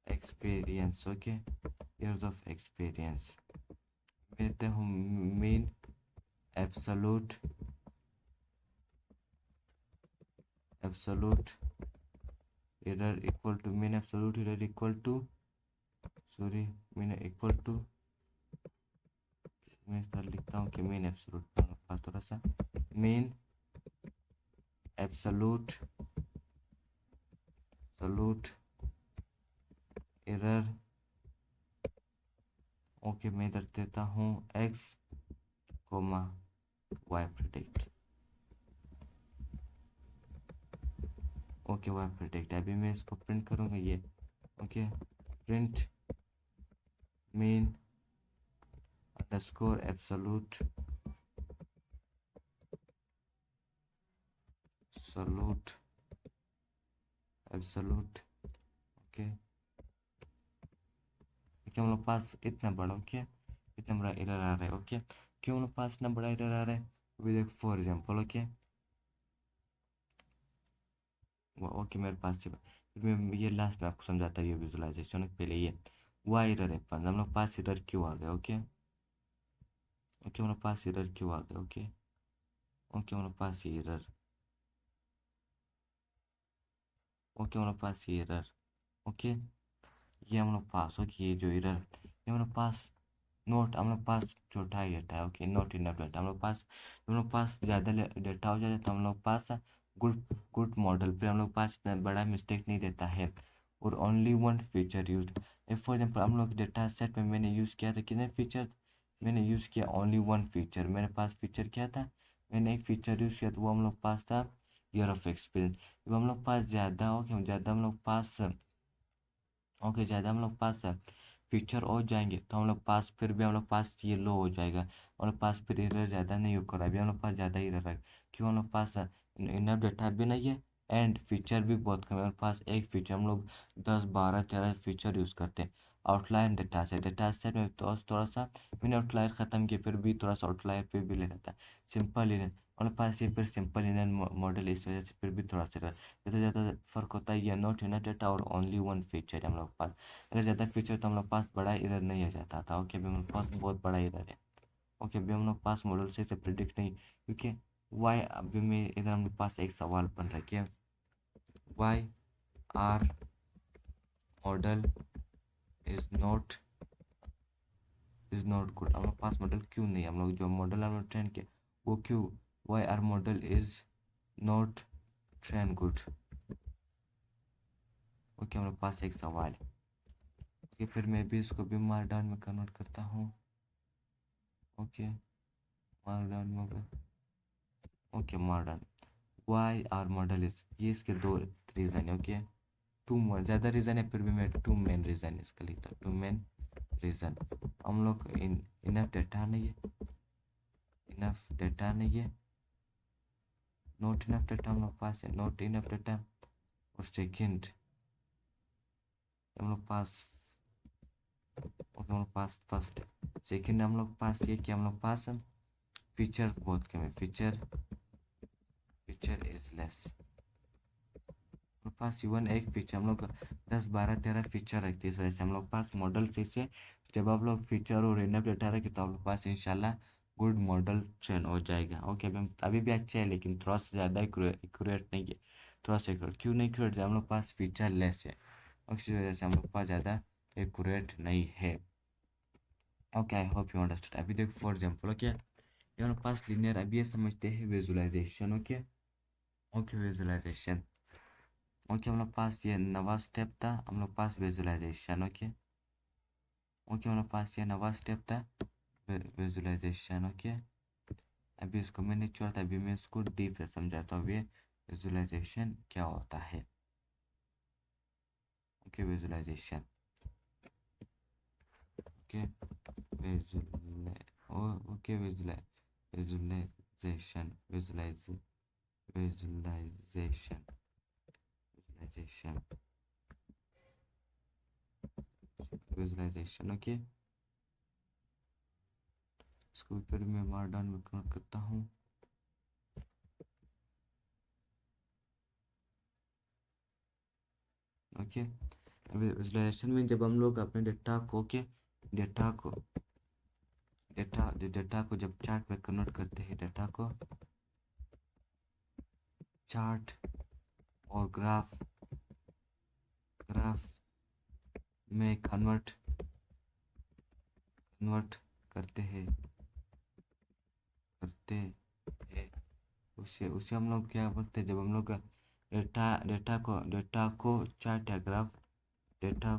experience. Okay, years of experience देते हूँ mean absolute error equal to mean absolute error equal to, sorry mean equal to, मैं इस तरह लिखता हूँ कि मीन एब्सोल्यूट थोड़ा सा मीन एब्सोल्यूट एरर। ओके, मैं इधर देता हूँ X comma Y predict. Okay, Y predict अभी मैं इसको प्रिंट करूँगा ये। Okay, print mean underscore absolute absolute. Okay, हम लोग पास इतना बड़ा, ओके इतना बड़ा एरर आ रहा है। ओके, क्यों हम लोग पास इतना बड़ा एरर आ रहा है, अभी देख फॉर एग्जाम्पल। ओके, ओके मेरे पास फिर मैं ये लास्ट में आपको समझाता हूँ ये विजुलाइजेशन। पहले ये वाई एरर है, हम लोग पास एरर क्यों आ गया। ओके, ओके हम लोग पास एरर क्यों आ गया। ओके, ओके हम लोग पास एरर, ओके हम लोग पास एरर। ओके, ये हम लोग पास, ओके ये जो एरर ये हम लोग पास नोट, हम लोग पास छोटा ही डेटा है। ओके, नॉट इनफ डेटा हम लोग पास ज़्यादा डेटा हो जाता है तो हम लोग पास गुड मॉडल फिर हम लोग पास इतना बड़ा मिस्टेक नहीं देता है, और only one feature use. For example हम लोग डेटा सेट में मैंने यूज़ किया था कितने फीचर, मैंने यूज़ किया ओनली वन फीचर। मेरे पास फीचर क्या था, मैंने एक फीचर यूज़ किया तो वो हम लोग पास था ईयर ऑफ एक्सपीरियंस। जब हम लोग पास ज़्यादा, ओके ज़्यादा हम लोग पास, ओके ज़्यादा हम लोग पास फीचर हो जाएंगे तो हम लोग पास फिर भी हम लोग पास ये लो हो जाएगा, हम लोग पास फिर एरर ज़्यादा नहीं होगा, अभी हम लोग पास ज़्यादा एरर है। क्यों, हम लोग पास इनफ डेटा भी नहीं है एंड फीचर भी बहुत कम है। हमारे पास एक फीचर, हम लोग 10 12 13 फीचर यूज़ करते हैं। आउटलायर डेटा सेट में तो थोड़ा सा मैंने आउटलायर ख़त्म किया फिर भी थोड़ा सा आउटलायर पे भी ले जाता है। सिंपल इन हमारे पास ये फिर सिंपल इन मॉडल, इस वजह से फिर भी थोड़ा सा ज़्यादा ज़्यादा फ़र्क होता है। ये नॉट इन डेटा और ओनली वन फीचर है हम लोग पास। अगर ज़्यादा फीचर तो हम लोग पास बड़ा एरर नहीं आ जाता था। ओके, अभी हम लोग पास बहुत बड़ा एरर है। ओके, अभी हम लोग पास मॉडल से प्रिडिक्ट नहीं, क्योंकि वाई अभी में इधर हम लोग पास एक सवाल बन रहा है, why our model is not good. हम लोग पास मॉडल क्यों नहीं, हम लोग जो मॉडल हम लोग ट्रेन किया वो क्यों, why our model is not train good. Okay, हम लोग पास एक सवाल है। ओके, फिर मैं भी इसको भी मार्कडाउन में कन्वर्ट करता हूँ। ओके मॉडर्न हो गया। Okay modern why our model is, ये इसके दो रीज़न है। ओके टू मोर ज़्यादा रीज़न है, फिर भी मैं टू मेन रीज़न इसका लिखता हूँ, टू मेन रीज़न। हम लोग इनफ डेटा नहीं है, इनफ डेटा नहीं है, नॉट इनफ डेटा हम लोग पास है, नॉट इनफ डेटा। और सेकेंड हम लोग पास, ओके हम लोग पास फर्स्ट है। सेकेंड हम लोग पास ये कि हम लोग पास फीचर बहुत कम है, feature is less. Pass even एक फीचर हम लोग 10 12 13 फीचर रखते हैं, इस वजह से हम लोग पास मॉडल से जब आप लोग फीचर और इनफ डेटा रखे तो आप लोग पास इंशाल्लाह गुड मॉडल ट्रेन हो जाएगा। ओके अभी भी अच्छा है लेकिन थोड़ा सा ज़्यादा एक्यूरेट नहीं है, थोड़ा सा एक्यूरेट क्यों नहीं एक्यूरेट, हम लोग पास फीचर लेस है और इसी वजह से हम लोग पास ज़्यादा एक्यूरेट नहीं है। Okay I hope you understood. अभी देखो फॉर एग्जाम्पल ओके हमारे पास लीनियर, अभी ये समझते हैं visualisation. Okay okay visualisation, okay हम लोग पास ये नवा स्टेप था, हम लोग पास विजुलाइजेशन। ओके ओके हम लोग पास ये नवा स्टेप था विजुलाइजेशन। ओके अभी इसको मैं नहीं छोड़ता, अभी मैं इसको डीप से समझाता हूँ ये विजुलाइजेशन क्या होता है। Okay visualisation, okay okay visualisation visualisation visualisation visualisation. Okay इसको फिर मैं मॉडर्न में कन्वर्ट करता हूँ। ओके विजुलाइजेशन में जब हम लोग अपने डेटा को डेटा को जब चार्ट में कन्वर्ट करते हैं, डेटा को चार्ट और ग्राफ में कन्वर्ट करते हैं उसे उसे हम लोग क्या बोलते हैं, जब हम लोग डेटा को चार्ट या ग्राफ, डेटा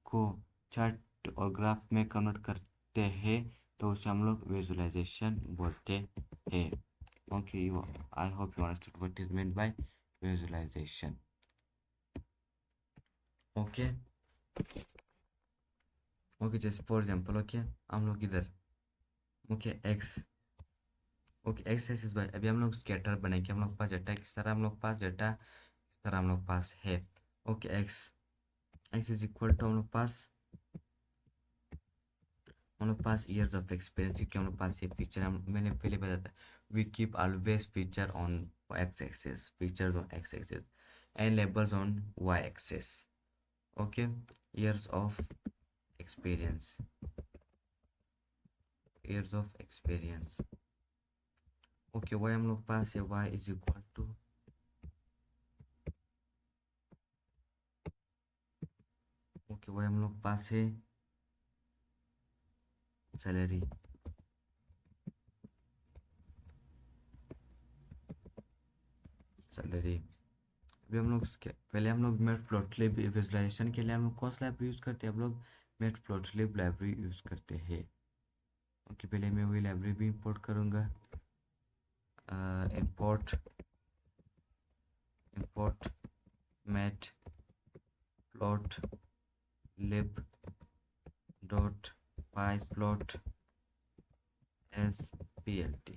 को चार्ट और ग्राफ में कन्वर्ट करते हैं तो उसे हम लोग विजुलाइजेशन बोलते हैं। Okay I hope you understood what is mean by visualisation. Okay okay जैसे फॉर एग्जांपल ओके हम लोग इधर okay X, okay X axis by, अभी हम लोग स्कैटर बनाएंगे, हम लोग पास डेटा किस तरह, हम लोग पास डेटा इस तरह हम लोग पास है। Okay X X is equal to हम लोग पास ईयर्स ऑफ एक्सपीरियंस, क्योंकि हम लोग पास ये फीचर हम मैंने पहले बताया था, we keep always feature on X axis, features on X axis and labels on Y axis. Okay years of experience, years of experience. Okay Y हम लोग पास है, Y is equal to okay Y हम लोग पास है सैलरी, सैलरी। अभी हम लोग पहले हम लोग मैटप्लॉटलिब विजुलाइजेशन के लिए हम लोग कौन सा लाइब्रेरी यूज़ करते हैं, हम लोग मैटप्लॉटलिब लाइब्रेरी यूज़ करते हैं। ओके पहले मैं वही लाइब्रेरी भी इंपोर्ट करूँगा, import matplotlib dot pyplot SPLT,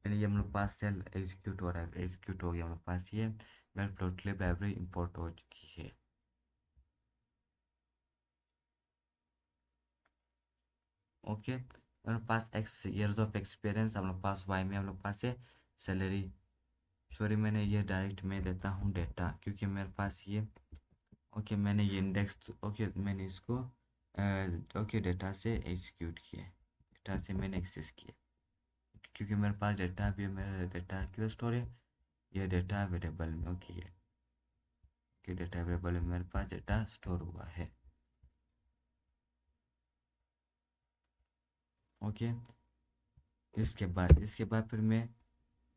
यानी ये हम लोग पास सेल एग्जीक्यूट हो रहा है, एग्जीक्यूट हो गया हम लोग पास, ये मैटप्लॉटलिब लाइब्रेरी इंपोर्ट हो चुकी है। ओके हम लोग पास एक्स ईयर्स ऑफ एक्सपीरियंस, हम लोग पास वाई में हम लोग पास है सैलरी। सॉरी मैंने ये डायरेक्ट में देता हूँ डेटा क्योंकि मेरे पास ये ओके मैंने ये इंडेक्स ओके मैंने इसको ओके डेटा से एग्जीक्यूट किया, डेटा से मैंने एक्सेस किया क्योंकि मेरे पास डेटा भी मेरा डेटा किधर स्टोर है, ये डेटा अवेलेबल में। ओके ये कि डेटा अवेलेबल है, मेरे पास डेटा स्टोर हुआ है। ओके इसके बाद फिर मैं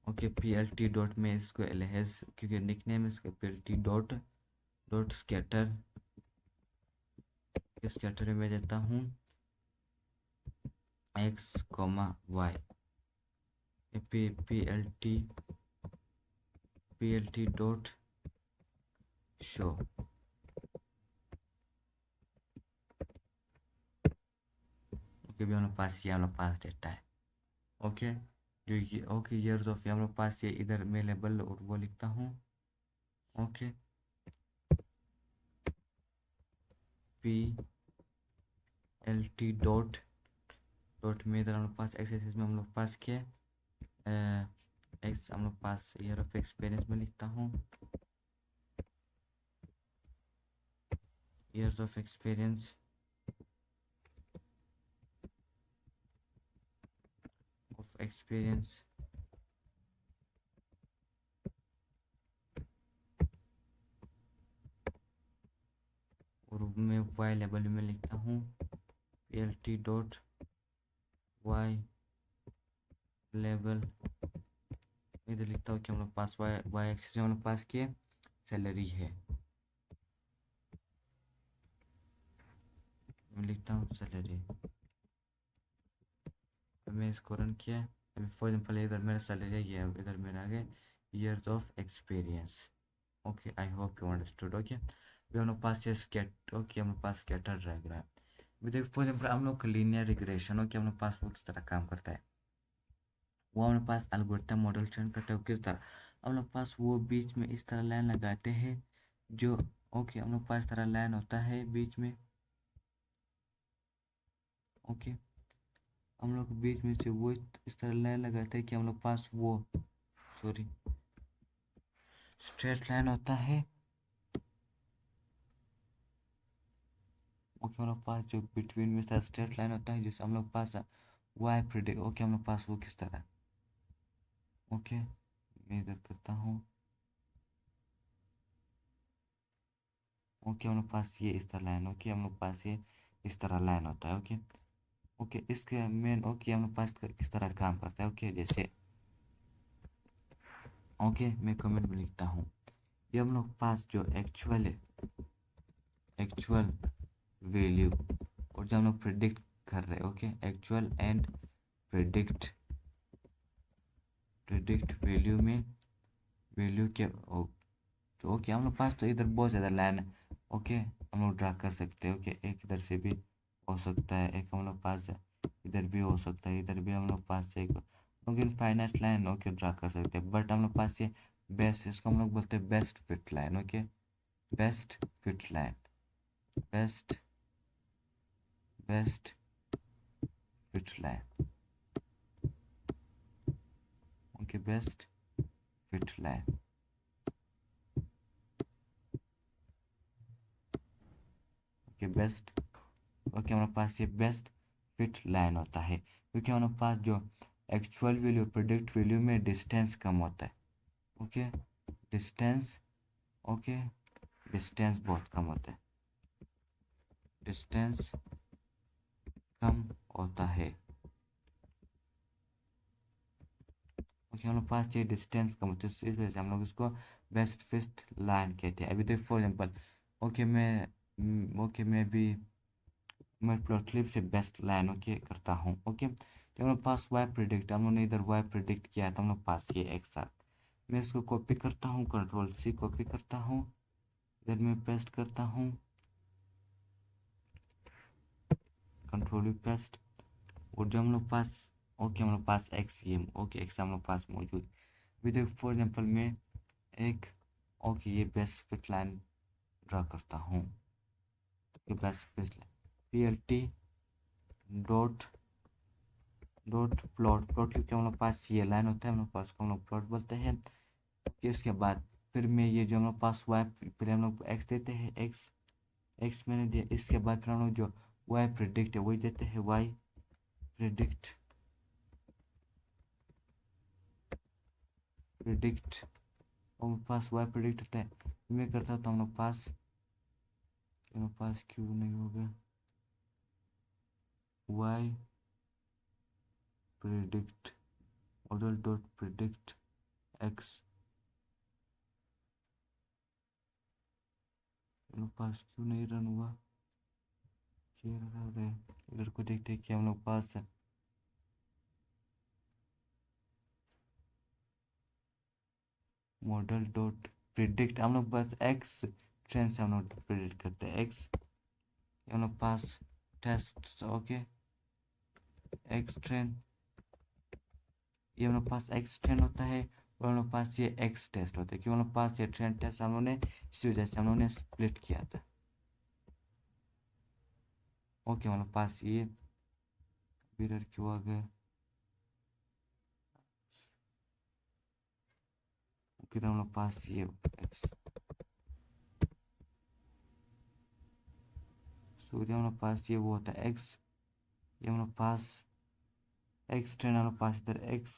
okay P L T dot में इसको एलहेज क्योंकि निक नेम इसका P L T dot dot scatter में देता हूँ X comma Y, P L T dot show. Okay, भी हम लोग पास ये हम लोग पास डेटा है। ओके, जो ये ओके ईयर्स ऑफ हम लोग पास ये इधर में लेबल और वो लिखता हूँ। Okay, P L T dot में इधर हम लोग पास एक्स में हम लोग पास किया एक्स हम लोग पास ईयर ऑफ एक्सपीरियंस में लिखता हूँ, ईयर्स ऑफ एक्सपीरियंस और मैं वाई लेवल में लिखता हूँ पी डॉट वाई लेवल। इधर लिखता हूँ कि हम लोग पास वाई एक्सिस में हम लोग पास किए सैलरी है, मैं लिखता हूँ सैलरी। मैं इसको रन किया, अभी फॉर एग्जाम्पल इधर मेरा सैलरी है, ये इधर मेरा आ गया years of experience. Okay, I hope you understood. Okay, अभी हम लोग पास ये ओके हम लोग पास स्कैटर डायग्राम। अभी देखो फॉर एग्जाम्पल हम लोग लीनियर रिग्रेशन, ओके हम लोग पास वो किस तरह काम करता है, वो हमारे पास एल्गोरिथम मॉडल ट्रेन करते हैं किस तरह। हम लोग पास वो बीच में इस तरह लाइन लगाते हैं जो ओके हम लोग पास इस तरह लाइन होता है बीच में। ओके, हम लोग बीच में से वो इस तरह लाइन लगाते हैं कि हम लोग पास वो सॉरी स्ट्रेट लाइन होता है। ओके, हम लोग पास जो बिटवीन में था स्ट्रेट लाइन होता है जिससे हम लोग पास वाई प्रिडिक्ट। ओके, हम लोग पास वो किस तरह। ओके, मैं इधर करता हूँ। ओके, हम लोग पास ये इस तरह लाइन। ओके, हम लोग पास ये इस तरह लाइन होता है। ओके ओके, इसके मेन ओके हम लोग पास किस तरह काम करता है। ओके जैसे ओके मैं कमेंट में लिखता हूँ, ये हम लोग पास जो एक्चुअल वैल्यू और जो हम लोग प्रिडिक्ट कर रहे हैं। Okay, actual and predict value में वैल्यू के तो ओके हम लोग पास तो इधर बहुत ज़्यादा लाइन है। ओके, हम लोग ड्रा कर सकते हैं। ओके, एक इधर से भी हो सकता है, एक हम लोग पास इधर भी हो सकता है, इधर भी हम लोग पास से एक लोग इनफाइनाइट लाइन ओके ड्रा कर सकते हैं। बट हम लोग पास ये बेस्ट, इसको हम लोग बोलते हैं best fit line. Okay, best fit line, best best fit line. Okay, best fit line. Okay best okay हमारे पास ये बेस्ट फिट लाइन होता है क्योंकि हमारे पास जो एक्चुअल वैल्यू प्रेडिक्ट वैल्यू में डिस्टेंस कम होता है। ओके, डिस्टेंस ओके डिस्टेंस बहुत कम होता है, डिस्टेंस कम होता है। ओके, हम लोग पास ये डिस्टेंस कम होता है, इस वजह से हम लोग इसको बेस्ट फिट लाइन कहते हैं। अभी देखो फॉर एग्जाम्पल ओके मैं भी मैं प्लॉट क्लिप से बेस्ट लाइन ओके करता हूँ। ओके, तो हम लोग पास वाई प्रिडिक्ट, हम लोग ने इधर वाई प्रिडिक्ट किया था, हम लोग पास किए एक साथ। मैं इसको कॉपी करता हूँ, कंट्रोल सी कॉपी करता हूँ, इधर मैं पेस्ट करता हूँ, कंट्रोल वी पेस्ट। और जो हम लोग पास ओके हम लोग पास एक्स ये ओके एक्स हम लोग पास मौजूद। अभी देखो फॉर एग्जाम्पल मैं एक ओके ये बेस्ट फिट लाइन ड्रा करता हूँ, ये best fit line P dot plot क्योंकि हम लोग पास ये लाइन होता है, हम लोग पास को हम लोग प्लॉट बोलते हैं। इसके बाद फिर मैं ये जो हम लोग पास वाई फिर हम लोग एक्स देते हैं, एक्स मैंने दिया। इसके बाद फिर हम लोग जो वाई प्रिडिक्ट है वही देते हैं, वाई प्रिडिक्ट हम लोग पास वाई प्रिडिक्ट होता है। मैं करता तो हम लोग पास क्यों नहीं होगा Y predict model dot predict X, हम लोग पास क्यों नहीं रन हुआ, इधर को देखते हैं कि हम लोग पास है। मॉडल डॉट प्रिडिक्ट, हम लोग बस एक्स ट्रेन से हम लोग प्रिडिक्ट करते हैं एक्स, हम लोग पास टेस्ट, ओके एक्स ट्रेन, ये हम लोग पास एक्स ट्रेन होता है और हम लोग पास ये एक्स टेस्ट होता है, क्यों हम लोग पास ये ट्रेन टेस्ट हम लोगों ने इसी वजह से हम लोगों ने स्प्लिट किया था। ओके हम लोग पास ये मिरर क्यों आ गया, ओके तो हम लोग पास ये एक्स, सूर्य हम लोग पास ये वो होता है एक्स, ये हम लोग पास एक्स ट्रेन हम लोग पास इधर एक्स,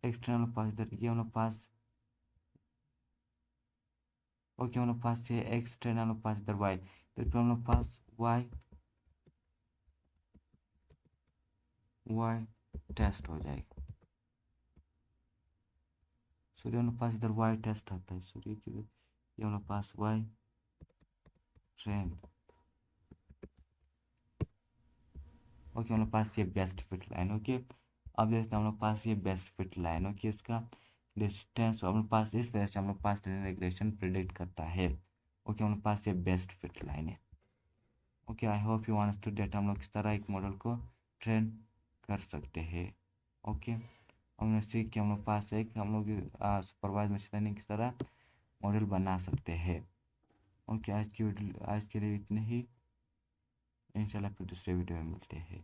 एक्स ट्रेन हम लोग पास इधर, ये हम लोग पास, ओके हम लोग पास ये एक्स ट्रेन हम लोग पास इधर वाई, इधर पे हम लोग पास वाई, वाई टेस्ट हो जाएगा, सूर्य हम लोग पास इधर वाई टेस्ट आता है, सूर्य की ये हम लोग पास वाई ट्रेन, ओके हम लोग पास ये बेस्ट फिट लाइन, ओके अब देखते हैं हम लोग पास ये बेस्ट फिट लाइन, ओके इसका डिस्टेंस हम लोग पास इस वजह से हम लोग पास रिग्रेशन प्रिडिक्ट करता है, ओके हम लोग पास ये बेस्ट फिट लाइन है। Okay I hope you understood that हम लोग किस तरह एक मॉडल को ट्रेन कर सकते हैं। ओके हमने सीख के हम लोग पास एक हम लोग सुपरवाइज मशीन लर्निंग की तरह मॉडल बना सकते हैं। ओके आज के लिए इतने ही, इंशाल्लाह फिर दूसरे वीडियो में मिलते हैं।